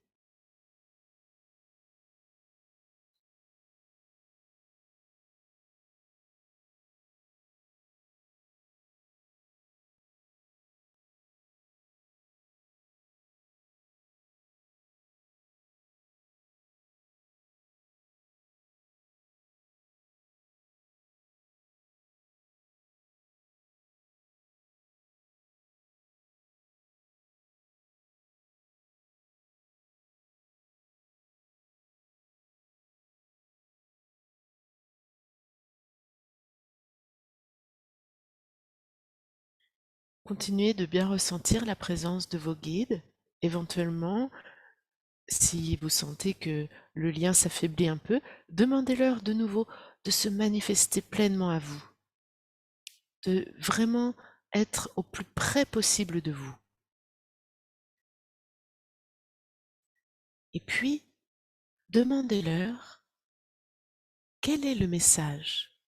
Continuez de bien ressentir la présence de vos guides. Éventuellement, si vous sentez que le lien s'affaiblit un peu, demandez-leur de nouveau de se manifester pleinement à vous, de vraiment être au plus près possible de vous. Et puis, demandez-leur quel est le message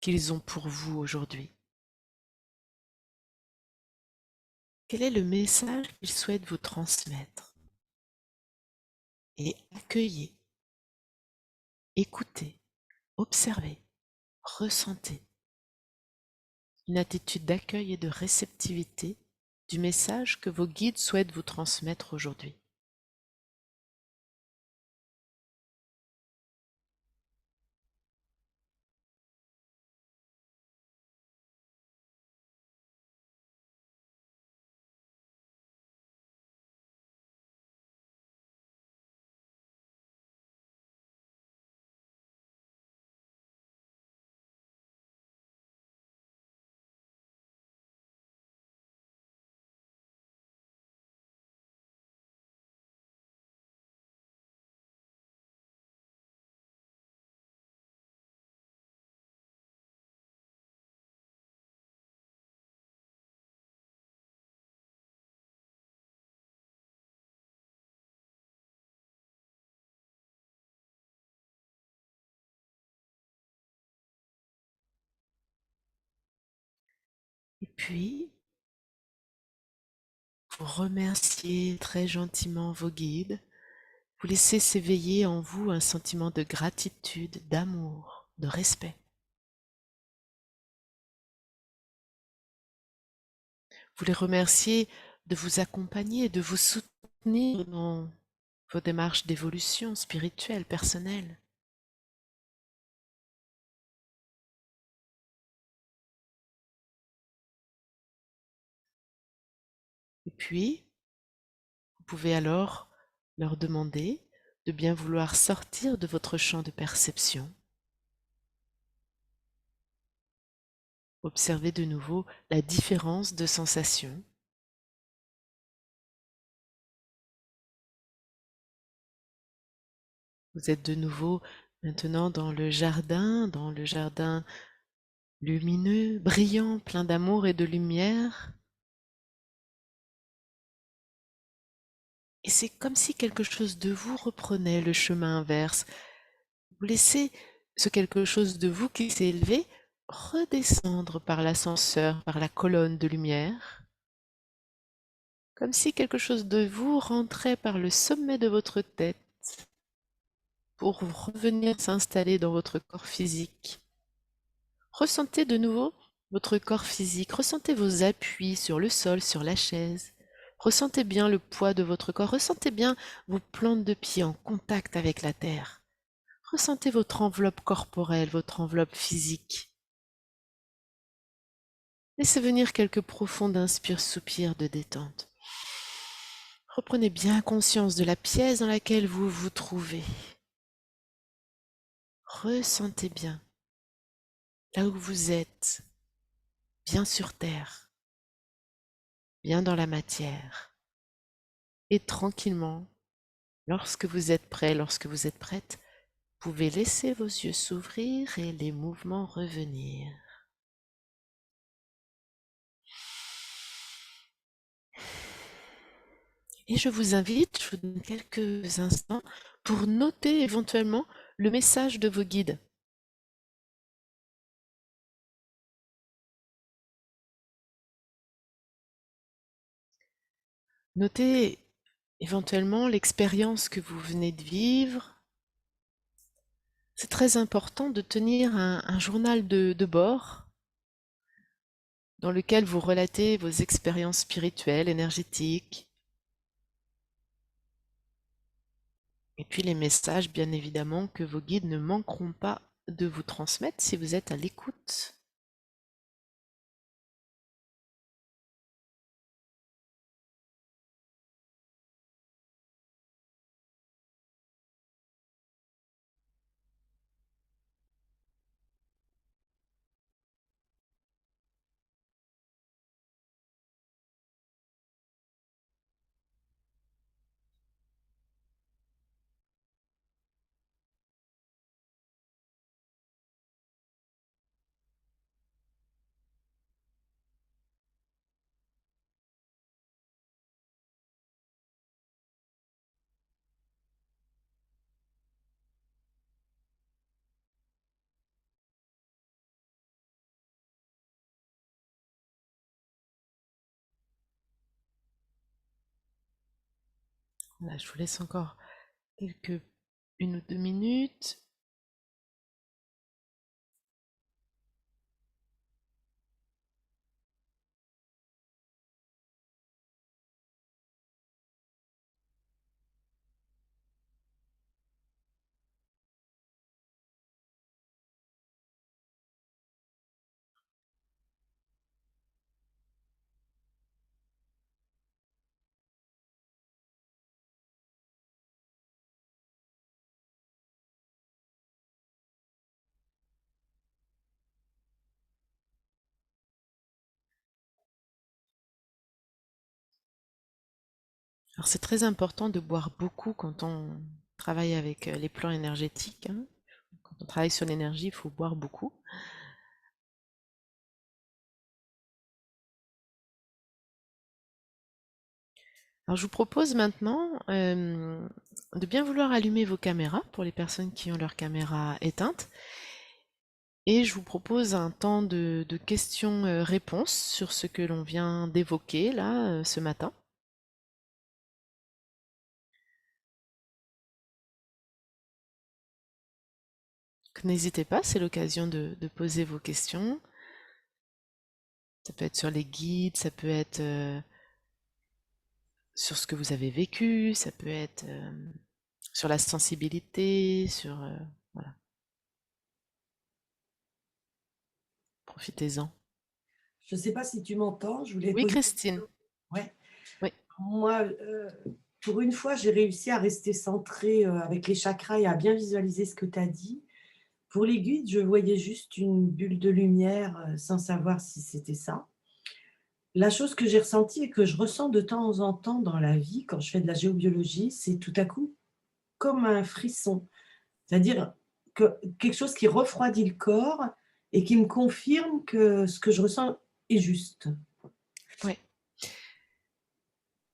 qu'ils ont pour vous aujourd'hui. Quel est le message qu'ils souhaitent vous transmettre? Et accueillez, écoutez, observez, ressentez. Une attitude d'accueil et de réceptivité du message que vos guides souhaitent vous transmettre aujourd'hui. Et puis, vous remerciez très gentiment vos guides. Vous laissez s'éveiller en vous un sentiment de gratitude, d'amour, de respect. Vous les remerciez de vous accompagner, de vous soutenir dans vos démarches d'évolution spirituelle, personnelle. puis, vous pouvez alors leur demander de bien vouloir sortir de votre champ de perception. Observez de nouveau la différence de sensation. Vous êtes de nouveau maintenant dans le jardin lumineux, brillant, plein d'amour et de lumière. Et c'est comme si quelque chose de vous reprenait le chemin inverse. Vous laissez ce quelque chose de vous qui s'est élevé redescendre par l'ascenseur, par la colonne de lumière, comme si quelque chose de vous rentrait par le sommet de votre tête pour revenir s'installer dans votre corps physique. Ressentez de nouveau votre corps physique, ressentez vos appuis sur le sol, sur la chaise. Ressentez bien le poids de votre corps, ressentez bien vos plantes de pied en contact avec la terre. Ressentez votre enveloppe corporelle, votre enveloppe physique. Laissez venir quelques profonds inspire-soupirs de détente. Reprenez bien conscience de la pièce dans laquelle vous vous trouvez. Ressentez bien là où vous êtes, bien sur terre, bien dans la matière. Et tranquillement, lorsque vous êtes prêt, lorsque vous êtes prête, vous pouvez laisser vos yeux s'ouvrir et les mouvements revenir. Et je vous invite, je vous donne quelques instants pour noter éventuellement le message de vos guides. Notez éventuellement l'expérience que vous venez de vivre. C'est très important de tenir un journal de bord dans lequel vous relatez vos expériences spirituelles, énergétiques, et puis les messages, bien évidemment, que vos guides ne manqueront pas de vous transmettre si vous êtes à l'écoute. Là, je vous laisse encore une ou deux minutes. Alors c'est très important de boire beaucoup quand on travaille avec les plans énergétiques, hein. Quand on travaille sur l'énergie, il faut boire beaucoup. Alors je vous propose maintenant de bien vouloir allumer vos caméras pour les personnes qui ont leur caméra éteinte. Et je vous propose un temps de questions-réponses sur ce que l'on vient d'évoquer là ce matin. Donc, n'hésitez pas, c'est l'occasion de poser vos questions. Ça peut être sur les guides, ça peut être sur ce que vous avez vécu, ça peut être sur la sensibilité, sur... voilà. Profitez-en. Je ne sais pas si tu m'entends, je voulais Oui, poser... Christine. Ouais. Oui. moi, pour une fois, j'ai réussi à rester centrée avec les chakras et à bien visualiser ce que tu as dit. Pour les guides, je voyais juste une bulle de lumière sans savoir si c'était ça. La chose que j'ai ressentie et que je ressens de temps en temps dans la vie, quand je fais de la géobiologie, c'est tout à coup comme un frisson. C'est-à-dire que quelque chose qui refroidit le corps et qui me confirme que ce que je ressens est juste. Ouais.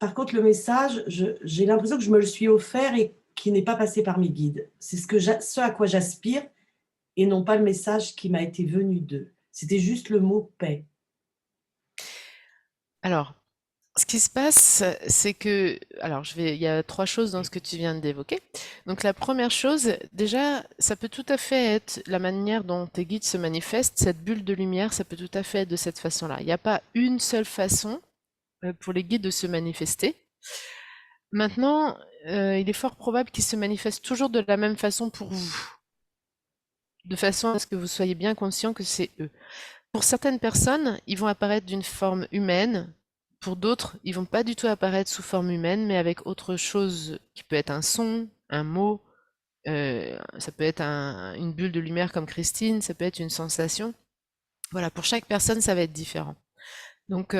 Par contre, le message, j'ai l'impression que je me le suis offert et qui n'est pas passé par mes guides. C'est ce à quoi j'aspire et non pas le message qui m'a été venu d'eux. C'était juste le mot paix. Alors, ce qui se passe, c'est que, alors il y a 3 choses dans ce que tu viens d'évoquer. Donc la première chose, déjà, ça peut tout à fait être la manière dont tes guides se manifestent, cette bulle de lumière, ça peut tout à fait être de cette façon-là. Il n'y a pas une seule façon pour les guides de se manifester. Maintenant, il est fort probable qu'ils se manifestent toujours de la même façon pour vous, de façon à ce que vous soyez bien conscient que c'est eux. Pour certaines personnes, ils vont apparaître d'une forme humaine. Pour d'autres, ils vont pas du tout apparaître sous forme humaine, mais avec autre chose qui peut être un son, un mot, ça peut être une bulle de lumière comme Christine, ça peut être une sensation. Voilà, pour chaque personne, ça va être différent. Donc,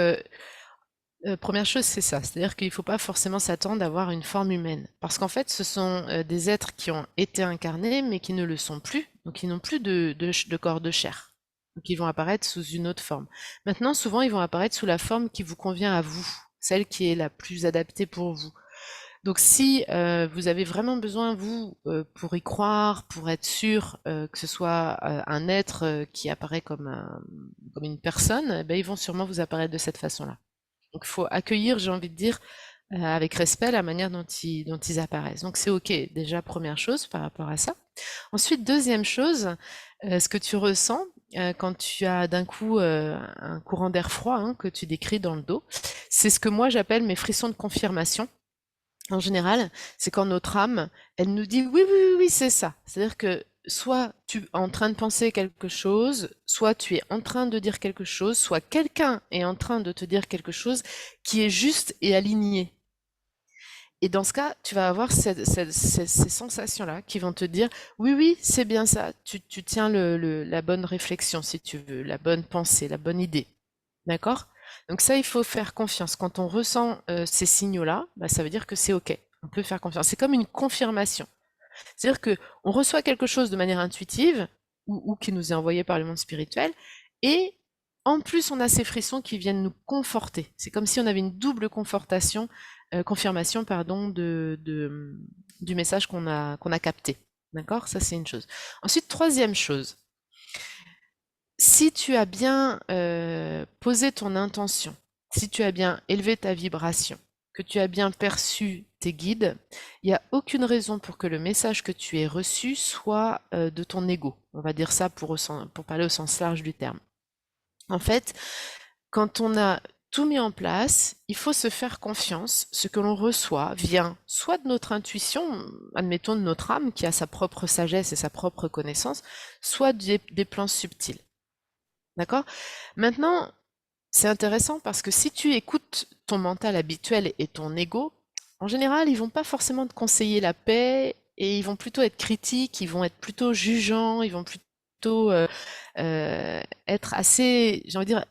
première chose, c'est ça. C'est-à-dire qu'il ne faut pas forcément s'attendre à avoir une forme humaine. Parce qu'en fait, ce sont des êtres qui ont été incarnés, mais qui ne le sont plus. Donc, ils n'ont plus de corps de chair. Donc, ils vont apparaître sous une autre forme. Maintenant, souvent, ils vont apparaître sous la forme qui vous convient à vous, celle qui est la plus adaptée pour vous. Donc, si vous avez vraiment besoin, vous, pour y croire, pour être sûr que ce soit un être qui apparaît comme une personne, ben, ils vont sûrement vous apparaître de cette façon-là. Donc, il faut accueillir, j'ai envie de dire, avec respect la manière dont ils apparaissent. Donc, c'est OK, déjà, première chose par rapport à ça. Ensuite, deuxième chose, ce que tu ressens quand tu as d'un coup un courant d'air froid hein, que tu décris dans le dos, c'est ce que moi j'appelle mes frissons de confirmation. En général, c'est quand notre âme, elle nous dit oui, oui, oui, oui, c'est ça. C'est-à-dire que soit tu es en train de penser quelque chose, soit tu es en train de dire quelque chose, soit quelqu'un est en train de te dire quelque chose qui est juste et aligné. Et dans ce cas, tu vas avoir ces sensations-là qui vont te dire oui, oui, c'est bien ça, tu tiens la bonne réflexion, si tu veux, la bonne pensée, la bonne idée. D'accord? Donc ça, il faut faire confiance. Quand on ressent ces signaux-là, bah, ça veut dire que c'est OK. On peut faire confiance. C'est comme une confirmation. C'est-à-dire qu'on reçoit quelque chose de manière intuitive ou qui nous est envoyé par le monde spirituel et en plus, on a ces frissons qui viennent nous conforter. C'est comme si on avait une double confirmation pardon, du message qu'on a capté. D'accord? Ça, c'est une chose. Ensuite, troisième chose. Si tu as bien posé ton intention, si tu as bien élevé ta vibration, que tu as bien perçu tes guides, il n'y a aucune raison pour que le message que tu aies reçu soit de ton ego. On va dire ça pour parler au sens large du terme. En fait, quand on a tout mis en place, il faut se faire confiance. Ce que l'on reçoit vient soit de notre intuition, admettons de notre âme qui a sa propre sagesse et sa propre connaissance, soit des plans subtils. D'accord? Maintenant, c'est intéressant parce que si tu écoutes ton mental habituel et ton ego, en général, ils vont pas forcément te conseiller la paix et ils vont plutôt être critiques, ils vont être plutôt jugeants, ils vont plutôt être assez, j'ai envie de dire,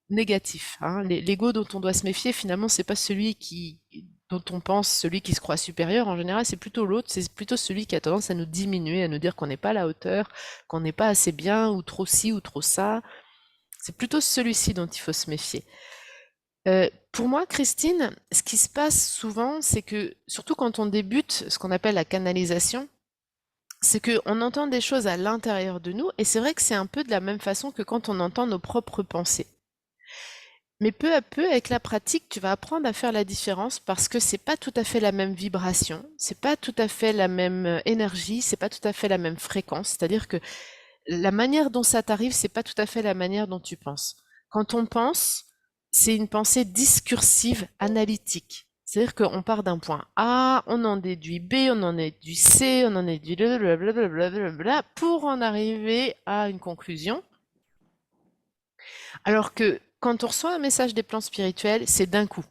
négatifs. Hein. L'ego dont on doit se méfier, finalement, c'est pas celui dont on pense, celui qui se croit supérieur. En général, c'est plutôt l'autre, c'est plutôt celui qui a tendance à nous diminuer, à nous dire qu'on n'est pas à la hauteur, qu'on n'est pas assez bien, ou trop ci, ou trop ça. C'est plutôt celui-ci dont il faut se méfier. Pour moi, Christine, ce qui se passe souvent, c'est que, surtout quand on débute ce qu'on appelle la canalisation, c'est qu'on entend des choses à l'intérieur de nous, et c'est vrai que c'est un peu de la même façon que quand on entend nos propres pensées. Mais peu à peu, avec la pratique, tu vas apprendre à faire la différence parce que c'est pas tout à fait la même vibration, c'est pas tout à fait la même énergie, c'est pas tout à fait la même fréquence. C'est-à-dire que la manière dont ça t'arrive, c'est pas tout à fait la manière dont tu penses. Quand on pense, c'est une pensée discursive, analytique. C'est-à-dire qu'on part d'un point A, on en déduit B, on en déduit C, on en déduit blablabla, pour en arriver à une conclusion. Alors que quand on reçoit un message des plans spirituels, c'est d'un coup.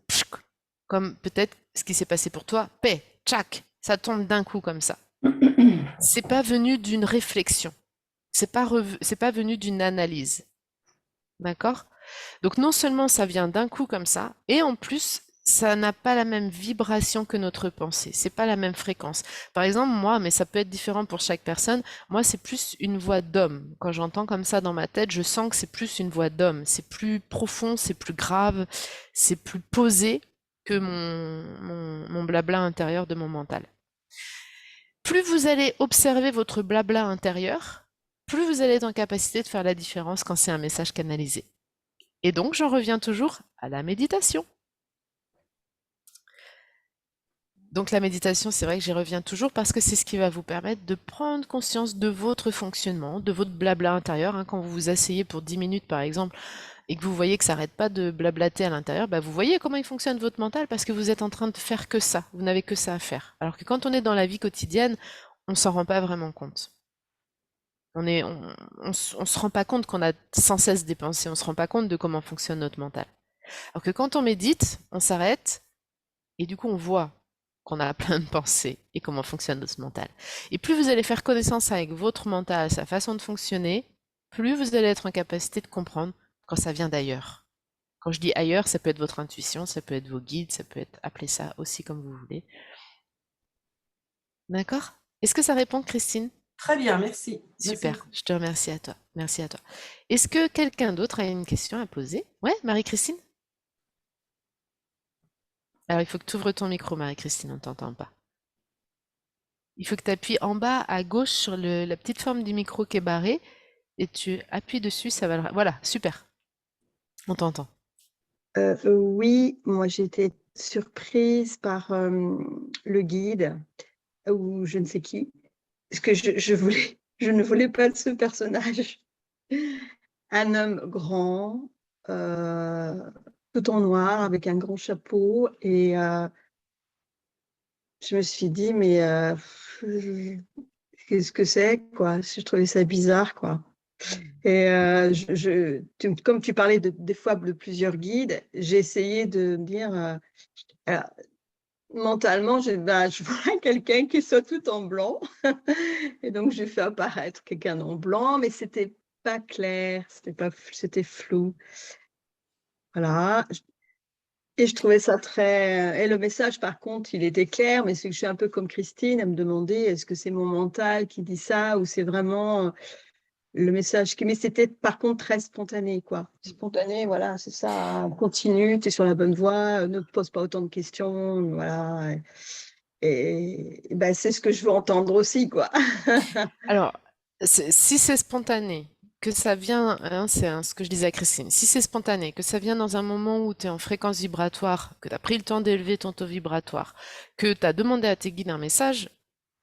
comme peut-être ce qui s'est passé pour toi, paix, tchac, ça tombe d'un coup comme ça. C'est pas venu d'une réflexion, c'est pas venu d'une analyse, d'accord? Donc non seulement ça vient d'un coup comme ça, et en plus ça n'a pas la même vibration que notre pensée, c'est pas la même fréquence. Par exemple, moi, mais ça peut être différent pour chaque personne, moi c'est plus une voix d'homme. Quand j'entends comme ça dans ma tête, je sens que c'est plus une voix d'homme, c'est plus profond, c'est plus grave, c'est plus posé que mon blabla intérieur de mon mental. Plus vous allez observer votre blabla intérieur, plus vous allez être en capacité de faire la différence quand c'est un message canalisé. Et donc, j'en reviens toujours à la méditation. Donc la méditation, c'est vrai que j'y reviens toujours parce que c'est ce qui va vous permettre de prendre conscience de votre fonctionnement, de votre blabla intérieur. Quand vous vous asseyez pour 10 minutes, par exemple, et que vous voyez que ça n'arrête pas de blablater à l'intérieur, vous voyez comment il fonctionne votre mental parce que vous êtes en train de faire que ça. Vous n'avez que ça à faire. Alors que quand on est dans la vie quotidienne, on ne s'en rend pas vraiment compte. On se rend pas compte qu'on a sans cesse des pensées, on se rend pas compte de comment fonctionne notre mental. Alors que quand on médite, on s'arrête et du coup on voit qu'on a plein de pensées et comment fonctionne notre mental. Et plus vous allez faire connaissance avec votre mental, sa façon de fonctionner, plus vous allez être en capacité de comprendre quand ça vient d'ailleurs. Quand je dis ailleurs, ça peut être votre intuition, ça peut être vos guides, ça peut être, appelez ça aussi comme vous voulez. D'accord? Est-ce que ça répond, Christine? Très bien, merci. Super, Merci. je te remercie à toi. Merci à toi. Est-ce que quelqu'un d'autre a une question à poser? Ouais, Marie-Christine? Alors, il faut que tu ouvres ton micro, Marie-Christine, on ne t'entend pas. Il faut que tu appuies en bas à gauche sur la petite forme du micro qui est barrée et tu appuies dessus, ça va le... Voilà, super. On t'entend. Oui, moi j'étais surprise par le guide ou je ne sais qui, parce que je ne voulais pas de ce personnage. Un homme grand, tout en noir, avec un grand chapeau, et je me suis dit, mais qu'est-ce que c'est, quoi? Je trouvais ça bizarre, quoi. Et comme tu parlais des fois de plusieurs guides, j'ai essayé de me dire, mentalement, je vois quelqu'un qui soit tout en blanc. Et donc, j'ai fait apparaître quelqu'un en blanc, mais c'était pas clair, c'était flou. Voilà. Et je trouvais ça très... Et le message, par contre, il était clair, mais c'est que je suis un peu comme Christine à me demander, est-ce que c'est mon mental qui dit ça ou c'est vraiment le message qui... Mais c'était, par contre, très spontané, quoi. Spontané, voilà, c'est ça. Continue, tu es sur la bonne voie, ne te pose pas autant de questions, voilà. Et ben, c'est ce que je veux entendre aussi, quoi. Alors, si c'est spontané, que ça vient, hein, c'est ce que je disais à Christine, si c'est spontané, que ça vient dans un moment où tu es en fréquence vibratoire, que tu as pris le temps d'élever ton taux vibratoire, que tu as demandé à tes guides un message,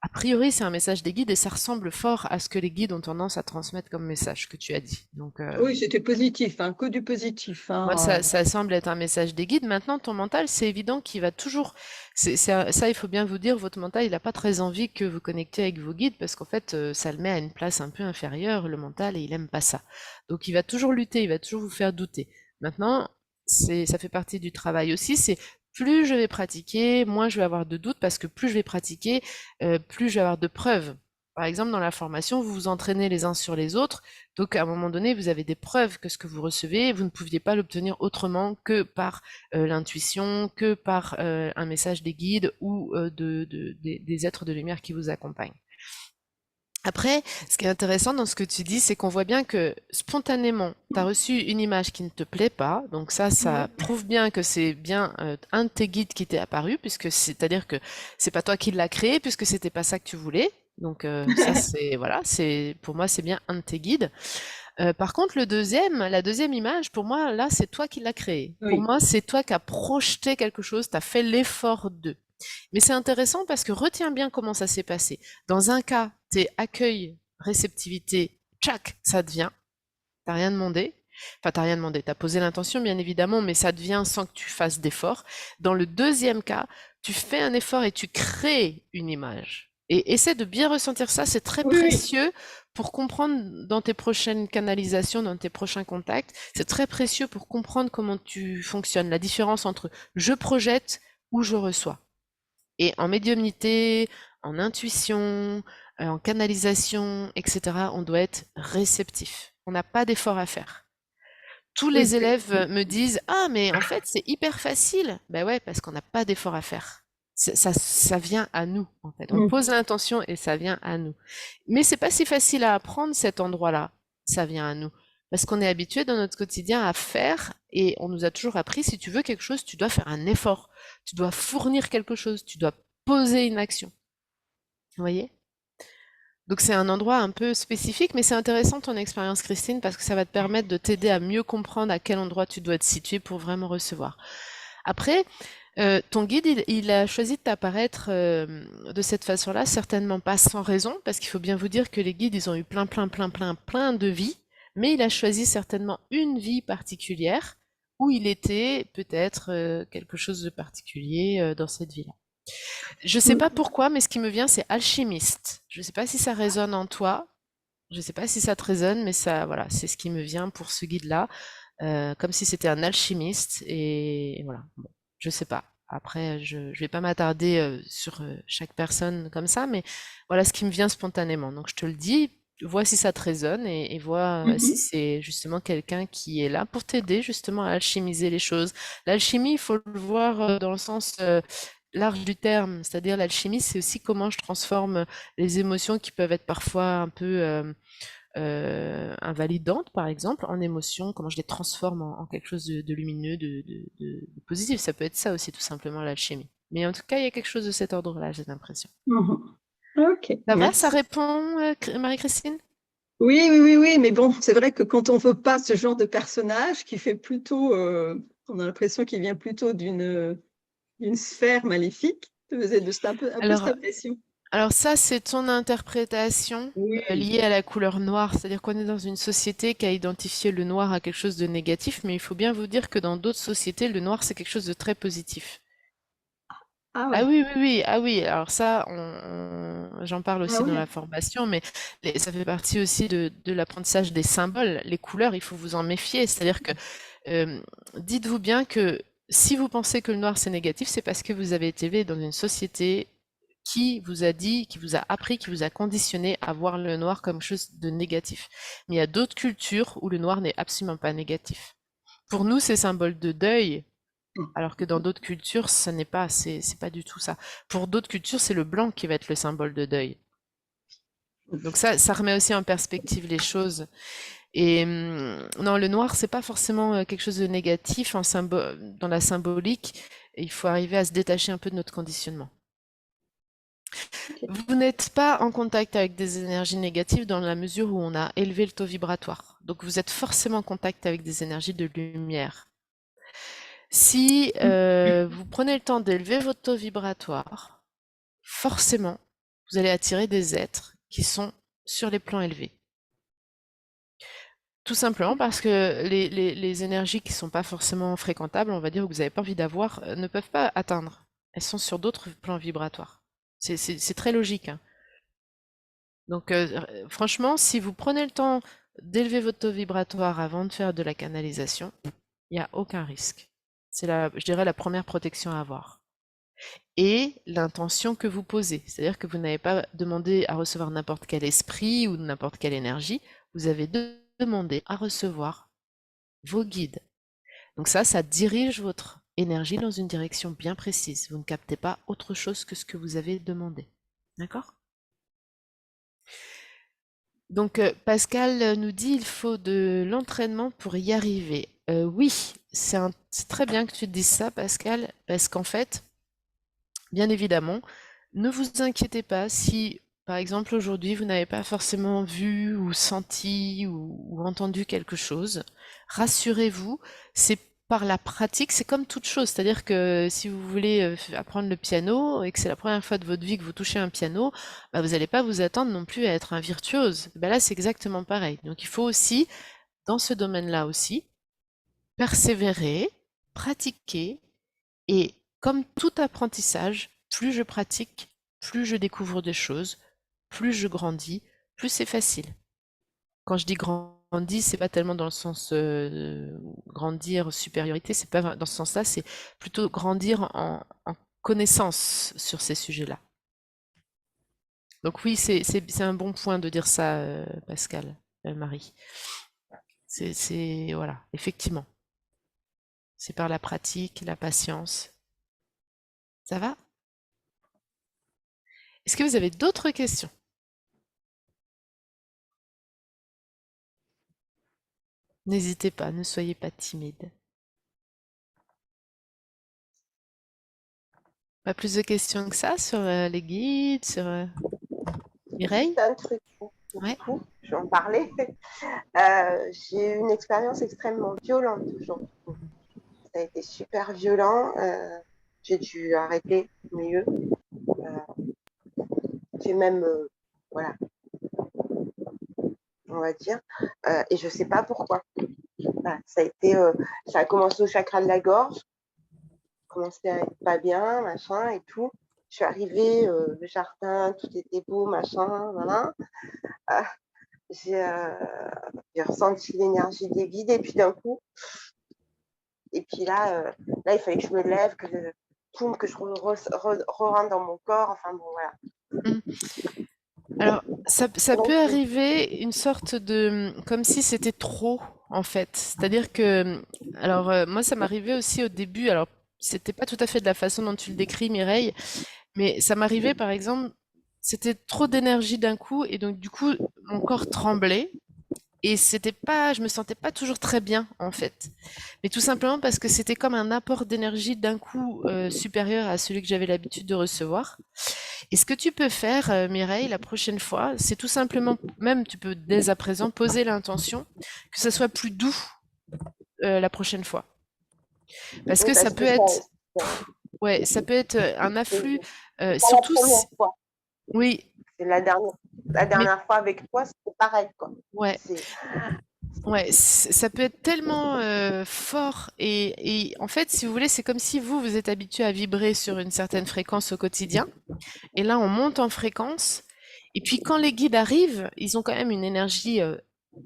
a priori c'est un message des guides et ça ressemble fort à ce que les guides ont tendance à transmettre comme message que tu as dit. Donc, Oui, c'était positif, hein, que du positif. Hein, moi, ça semble être un message des guides. Maintenant, ton mental, c'est évident qu'il va toujours... ça, il faut bien vous dire, votre mental, il n'a pas très envie que vous connectiez avec vos guides parce qu'en fait, ça le met à une place un peu inférieure, le mental, et il n'aime pas ça. Donc, il va toujours lutter, il va toujours vous faire douter. Maintenant, ça fait partie du travail aussi, c'est plus je vais pratiquer, moins je vais avoir de doutes parce que plus je vais pratiquer, plus je vais avoir de preuves. Par exemple, dans la formation, vous vous entraînez les uns sur les autres, donc à un moment donné, vous avez des preuves que ce que vous recevez, vous ne pouviez pas l'obtenir autrement que par l'intuition, que par un message des guides ou des êtres de lumière qui vous accompagnent. Après, ce qui est intéressant dans ce que tu dis, c'est qu'on voit bien que spontanément, tu as reçu une image qui ne te plaît pas. Donc ça prouve bien que c'est bien un de tes guides qui t'est apparu, puisque c'est-à-dire que c'est pas toi qui l'as créé, puisque c'était pas ça que tu voulais. Donc ça, c'est voilà, pour moi, c'est bien un de tes guides. Par contre, la deuxième image, pour moi, là, c'est toi qui l'as créé. Oui. Pour moi, c'est toi qui as projeté quelque chose, tu as fait l'effort de. Mais c'est intéressant parce que retiens bien comment ça s'est passé. Dans un cas, t'es accueil, réceptivité, tchac, ça devient. T'as rien demandé. Enfin, t'as rien demandé. T'as posé l'intention, bien évidemment, mais ça devient sans que tu fasses d'effort. Dans le deuxième cas, tu fais un effort et tu crées une image. Et essaie de bien ressentir ça, c'est très précieux pour comprendre dans tes prochaines canalisations, dans tes prochains contacts. C'est très précieux pour comprendre comment tu fonctionnes. La différence entre je projette où je reçois. Et en médiumnité, en intuition, en canalisation, etc., on doit être réceptif. On n'a pas d'effort à faire. Tous Oui, les élèves me disent: «Ah, mais en fait, c'est hyper facile». Ben ouais, parce qu'on n'a pas d'effort à faire. Ça vient à nous, en fait. On Mm. pose l'intention et ça vient à nous. Mais c'est pas si facile à apprendre cet endroit-là. Ça vient à nous. Parce qu'on est habitué dans notre quotidien à faire et on nous a toujours appris, si tu veux quelque chose, tu dois faire un effort. Tu dois fournir quelque chose. Tu dois poser une action. Vous voyez? Donc c'est un endroit un peu spécifique, mais c'est intéressant ton expérience, Christine, parce que ça va te permettre de t'aider à mieux comprendre à quel endroit tu dois te situer pour vraiment recevoir. Après, ton guide, il a choisi de t'apparaître de cette façon-là, certainement pas sans raison, parce qu'il faut bien vous dire que les guides, ils ont eu plein de vies, mais il a choisi certainement une vie particulière où il était peut-être quelque chose de particulier dans cette vie-là. Je sais pas pourquoi, mais ce qui me vient, c'est alchimiste. Je sais pas si ça résonne en toi. Je sais pas si ça te résonne, mais ça, voilà, c'est ce qui me vient pour ce guide-là, comme si c'était un alchimiste. Et voilà. Bon, je sais pas. Après, je vais pas m'attarder sur chaque personne comme ça, mais voilà ce qui me vient spontanément. Donc je te le dis, vois si ça te résonne et vois si c'est justement quelqu'un qui est là pour t'aider justement à alchimiser les choses. L'alchimie, il faut le voir dans le sens large du terme, c'est-à-dire l'alchimie, c'est aussi comment je transforme les émotions qui peuvent être parfois un peu invalidantes, par exemple, en émotions, comment je les transforme en quelque chose de lumineux, de positif. Ça peut être ça aussi, tout simplement, l'alchimie. Mais en tout cas, il y a quelque chose de cet ordre-là, j'ai l'impression. Ok, Ça va, merci. ça répond, Marie-Christine? Oui, mais bon, c'est vrai que quand on veut pas ce genre de personnage qui fait plutôt, on a l'impression qu'il vient plutôt d'une sphère maléfique, c'est un peu cette Alors, impression. alors ça, c'est ton interprétation Oui, liée à la couleur noire. C'est-à-dire qu'on est dans une société qui a identifié le noir à quelque chose de négatif, mais il faut bien vous dire que dans d'autres sociétés, le noir, c'est quelque chose de très positif. ah Ah ouais, oui, oui, oui, ah oui. Alors ça, j'en parle ah aussi dans oui, la formation, mais ça fait partie aussi de l'apprentissage des symboles. Les couleurs, il faut vous en méfier. C'est-à-dire que dites-vous bien que si vous pensez que le noir c'est négatif, c'est parce que vous avez été élevé dans une société qui vous a dit, qui vous a appris, qui vous a conditionné à voir le noir comme chose de négatif. Mais il y a d'autres cultures où le noir n'est absolument pas négatif. Pour nous, c'est symbole de deuil, alors que dans d'autres cultures, ce n'est pas, c'est pas du tout ça. Pour d'autres cultures, c'est le blanc qui va être le symbole de deuil. Donc ça remet aussi en perspective les choses. Et non, le noir, c'est pas forcément quelque chose de négatif dans la symbolique. Et il faut arriver à se détacher un peu de notre conditionnement. Vous n'êtes pas en contact avec des énergies négatives dans la mesure où on a élevé le taux vibratoire. Donc vous êtes forcément en contact avec des énergies de lumière. Si vous prenez le temps d'élever votre taux vibratoire, forcément, vous allez attirer des êtres qui sont sur les plans élevés. Tout simplement parce que les énergies qui ne sont pas forcément fréquentables, on va dire, ou que vous n'avez pas envie d'avoir, ne peuvent pas atteindre. Elles sont sur d'autres plans vibratoires. C'est très logique, hein. Donc, franchement, si vous prenez le temps d'élever votre taux vibratoire avant de faire de la canalisation, il n'y a aucun risque. C'est je dirais, la première protection à avoir. Et l'intention que vous posez. C'est-à-dire que vous n'avez pas demandé à recevoir n'importe quel esprit ou n'importe quelle énergie. Vous avez demandé à recevoir vos guides. Donc ça dirige votre énergie dans une direction bien précise. Vous ne captez pas autre chose que ce que vous avez demandé. D'accord ? Donc Pascal nous dit il faut de l'entraînement pour y arriver. Oui, c'est très bien que tu te dises ça, Pascal, parce qu'en fait, bien évidemment, ne vous inquiétez pas si, par exemple, aujourd'hui, vous n'avez pas forcément vu ou senti ou entendu quelque chose. Rassurez-vous, c'est par la pratique, c'est comme toute chose. C'est-à-dire que si vous voulez apprendre le piano et que c'est la première fois de votre vie que vous touchez un piano, bah, vous n'allez pas vous attendre non plus à être un virtuose. Bah, là, c'est exactement pareil. Donc, il faut aussi, dans ce domaine-là aussi, persévérer, pratiquer, et comme tout apprentissage, plus je pratique, plus je découvre des choses, plus je grandis, plus c'est facile. Quand je dis grandir, grandit, c'est pas tellement dans le sens grandir, supériorité, c'est pas dans ce sens-là, c'est plutôt grandir en connaissance sur ces sujets-là. Donc oui, c'est un bon point de dire ça, Pascal, Marie. Voilà, effectivement. C'est par la pratique, la patience. Ça va? Est-ce que vous avez d'autres questions? N'hésitez pas, ne soyez pas timide. Pas plus de questions que ça sur les guides, sur Mireille? Juste un truc, Ouais. du coup, je vais en parler. J'ai eu une expérience extrêmement violente aujourd'hui. Ça a été super violent. J'ai dû arrêter au milieu. J'ai même, voilà, on va dire. Et je sais pas pourquoi. Voilà, ça a commencé au chakra de la gorge. Commencé à être pas bien, machin et tout. Je suis arrivée, le jardin, tout était beau, machin, voilà. J'ai ressenti l'énergie des guides et puis d'un coup, et puis là, il fallait que je me lève, que je rentre dans mon corps, enfin bon, voilà. Alors, ça peut arriver une sorte de, comme si c'était trop, en fait. C'est-à-dire que, alors, moi, ça m'arrivait aussi au début, alors, c'était pas tout à fait de la façon dont tu le décris, Mireille, mais ça m'arrivait, par exemple, c'était trop d'énergie d'un coup, et donc, du coup, mon corps tremblait, et je me sentais pas toujours très bien, en fait. Mais tout simplement parce que c'était comme un apport d'énergie d'un coup supérieur à celui que j'avais l'habitude de recevoir. Et ce que tu peux faire, Mireille, la prochaine fois, c'est tout simplement, même tu peux dès à présent poser l'intention que ça soit plus doux la prochaine fois. Parce Oui, que ça parce peut que être, ouais, ça peut être un afflux, c'est pas la surtout première fois. oui, C'est la dernière fois avec toi, c'était pareil, quoi. ouais. C'est- Ouais, ça peut être tellement fort et en fait, si vous voulez, c'est comme si vous êtes habitué à vibrer sur une certaine fréquence au quotidien. Et là, on monte en fréquence. Et puis, quand les guides arrivent, ils ont quand même une énergie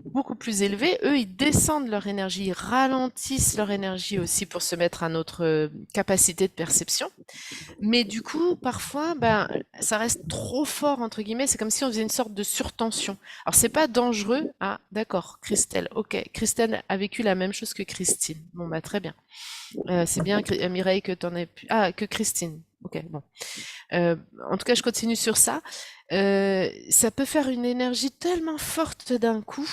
beaucoup plus élevée. Eux, ils descendent leur énergie, ils ralentissent leur énergie aussi pour se mettre à notre capacité de perception. Mais du coup, parfois, ben, ça reste trop fort, entre guillemets. C'est comme si on faisait une sorte de surtension. Alors, c'est pas dangereux. Ah, d'accord, Christelle. Ok, Christelle a vécu la même chose que Christine. Bon, bah, très bien. C'est bien, Mireille, que t'en aies pu... Ah, que Christine. Ok, bon. En tout cas, je continue sur ça. Ça peut faire une énergie tellement forte d'un coup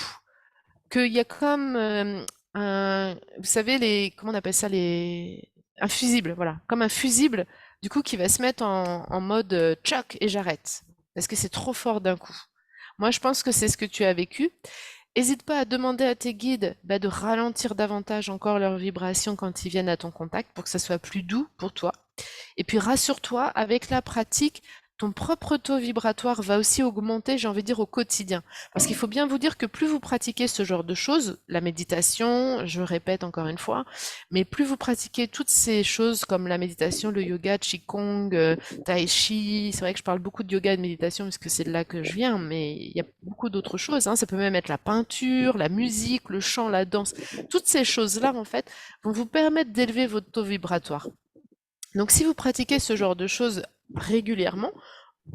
qu'il y a comme vous savez, comment on appelle ça, un fusible, voilà, comme un fusible, du coup, qui va se mettre en mode choc et j'arrête, parce que c'est trop fort d'un coup. Moi, je pense que c'est ce que tu as vécu. Hésite pas à demander à tes guides de ralentir davantage encore leurs vibrations quand ils viennent à ton contact pour que ça soit plus doux pour toi. Et puis rassure-toi, avec la pratique, ton propre taux vibratoire va aussi augmenter, j'ai envie de dire, au quotidien. Parce qu'il faut bien vous dire que plus vous pratiquez ce genre de choses, la méditation, je répète encore une fois, mais plus vous pratiquez toutes ces choses comme la méditation, le yoga, Qigong, Tai Chi, c'est vrai que je parle beaucoup de yoga et de méditation parce que c'est de là que je viens, mais il y a beaucoup d'autres choses, hein. Ça peut même être la peinture, la musique, le chant, la danse. Toutes ces choses-là, en fait, vont vous permettre d'élever votre taux vibratoire. Donc si vous pratiquez ce genre de choses régulièrement,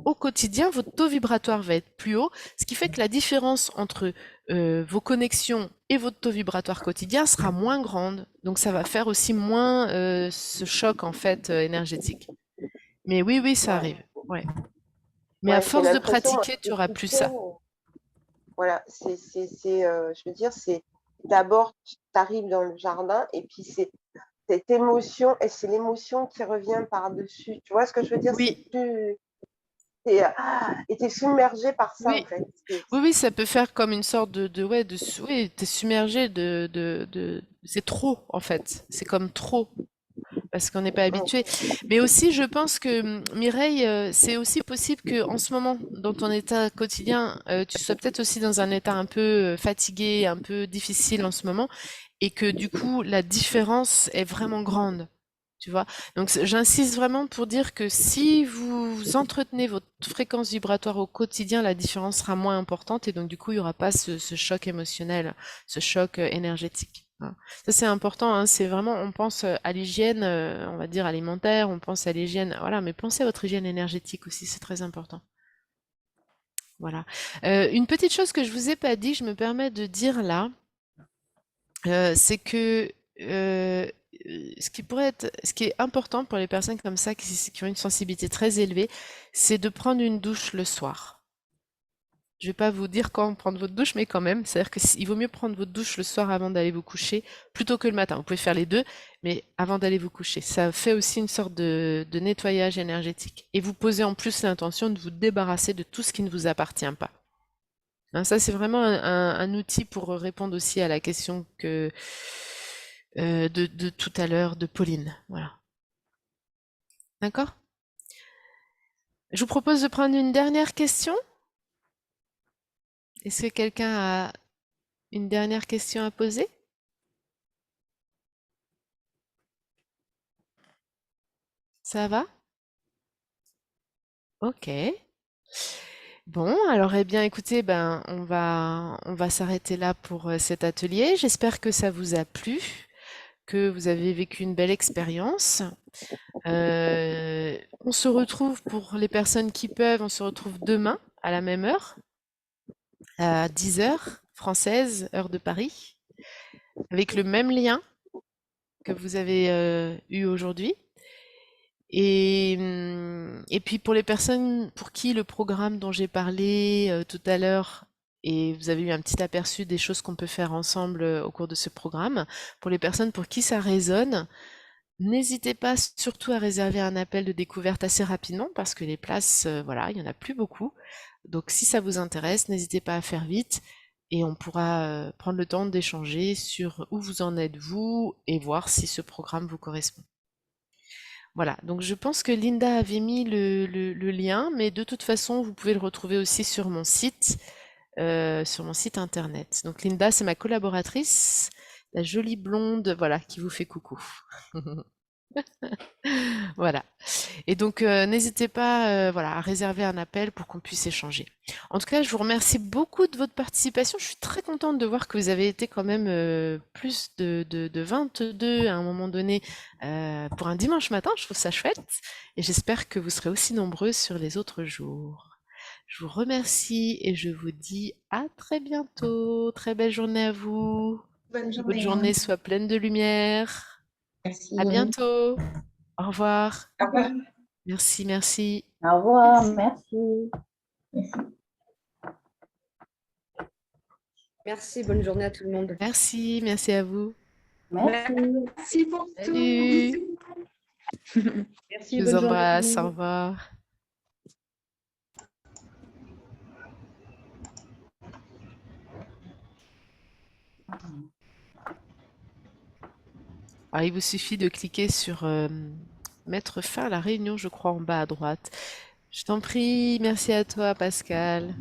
au quotidien, votre taux vibratoire va être plus haut, ce qui fait que la différence entre vos connexions et votre taux vibratoire quotidien sera moins grande. Donc ça va faire aussi moins ce choc en fait énergétique. Mais oui, ça arrive. Ouais. Mais à j'ai force de l'impression, pratiquer, tu auras plus ça. Voilà, je veux dire, c'est d'abord, tu arrives dans le jardin et puis c'est cette émotion, et c'est l'émotion qui revient par-dessus. Tu vois ce que je veux dire? Oui. Et t'es submergé par ça, Oui. en fait. Oui, ça peut faire comme une sorte oui, t'es submergé c'est trop, en fait. C'est comme trop. Parce qu'on n'est pas habitué. Mais aussi, je pense que Mireille, c'est aussi possible que en ce moment, dans ton état quotidien, tu sois peut-être aussi dans un état un peu fatigué, un peu difficile en ce moment, et que du coup, la différence est vraiment grande. Tu vois? Donc j'insiste vraiment pour dire que si vous entretenez votre fréquence vibratoire au quotidien, la différence sera moins importante et donc du coup, il n'y aura pas ce choc émotionnel, ce choc énergétique, hein. Ça, c'est important, hein, c'est vraiment, on pense à l'hygiène, on va dire alimentaire, on pense à l'hygiène, voilà, mais pensez à votre hygiène énergétique aussi, c'est très important. Voilà. Une petite chose que je vous ai pas dit, je me permets de dire là, c'est que ce qui est important pour les personnes comme ça qui ont une sensibilité très élevée, c'est de prendre une douche le soir. Je vais pas vous dire quand prendre votre douche, mais quand même, c'est-à-dire qu'il vaut mieux prendre votre douche le soir avant d'aller vous coucher, plutôt que le matin. Vous pouvez faire les deux, mais avant d'aller vous coucher. Ça fait aussi une sorte de nettoyage énergétique. Et vous posez en plus l'intention de vous débarrasser de tout ce qui ne vous appartient pas. Hein, ça, c'est vraiment un outil pour répondre aussi à la question de tout à l'heure de Pauline. Voilà. D'accord? Je vous propose de prendre une dernière question. Est-ce que quelqu'un a une dernière question à poser? Ça va? Ok. Bon, alors eh bien écoutez, ben on va s'arrêter là pour cet atelier. J'espère que ça vous a plu, que vous avez vécu une belle expérience. On se retrouve pour les personnes qui peuvent, on se retrouve demain à la même heure, à 10 heures française, heure de Paris, avec le même lien que vous avez eu aujourd'hui. Et puis pour les personnes pour qui le programme dont j'ai parlé tout à l'heure, et vous avez eu un petit aperçu des choses qu'on peut faire ensemble au cours de ce programme, pour les personnes pour qui ça résonne, n'hésitez pas surtout à réserver un appel de découverte assez rapidement parce que les places, voilà, il n'y en a plus beaucoup. Donc si ça vous intéresse, n'hésitez pas à faire vite et on pourra prendre le temps d'échanger sur où vous en êtes vous et voir si ce programme vous correspond. Voilà, donc je pense que Linda avait mis le lien, mais de toute façon, vous pouvez le retrouver aussi sur mon site internet. Donc Linda, c'est ma collaboratrice, la jolie blonde, voilà, qui vous fait coucou. Voilà. Et donc, n'hésitez pas, voilà, à réserver un appel pour qu'on puisse échanger. En tout cas, je vous remercie beaucoup de votre participation. Je suis très contente de voir que vous avez été quand même plus de 22 à un moment donné pour un dimanche matin. Je trouve ça chouette. Et j'espère que vous serez aussi nombreux sur les autres jours. Je vous remercie et je vous dis à très bientôt. Très belle journée à vous. Bonne Que votre journée. journée soit pleine de lumière. Merci. À bientôt. Au revoir. Au revoir. Merci, merci. Au revoir, merci. Merci. Merci, bonne journée à tout le monde. Merci, merci à vous. Merci. Merci pour tout. Salut. Merci, Je vous bonne journée à tout le embrasse. Au monde. revoir. Alors, il vous suffit de cliquer sur mettre fin à la réunion, je crois, en bas à droite. Je t'en prie, merci à toi, Pascal.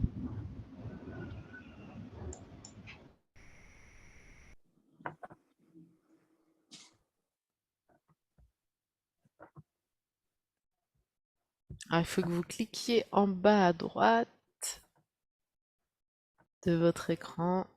Alors, il faut que vous cliquiez en bas à droite de votre écran.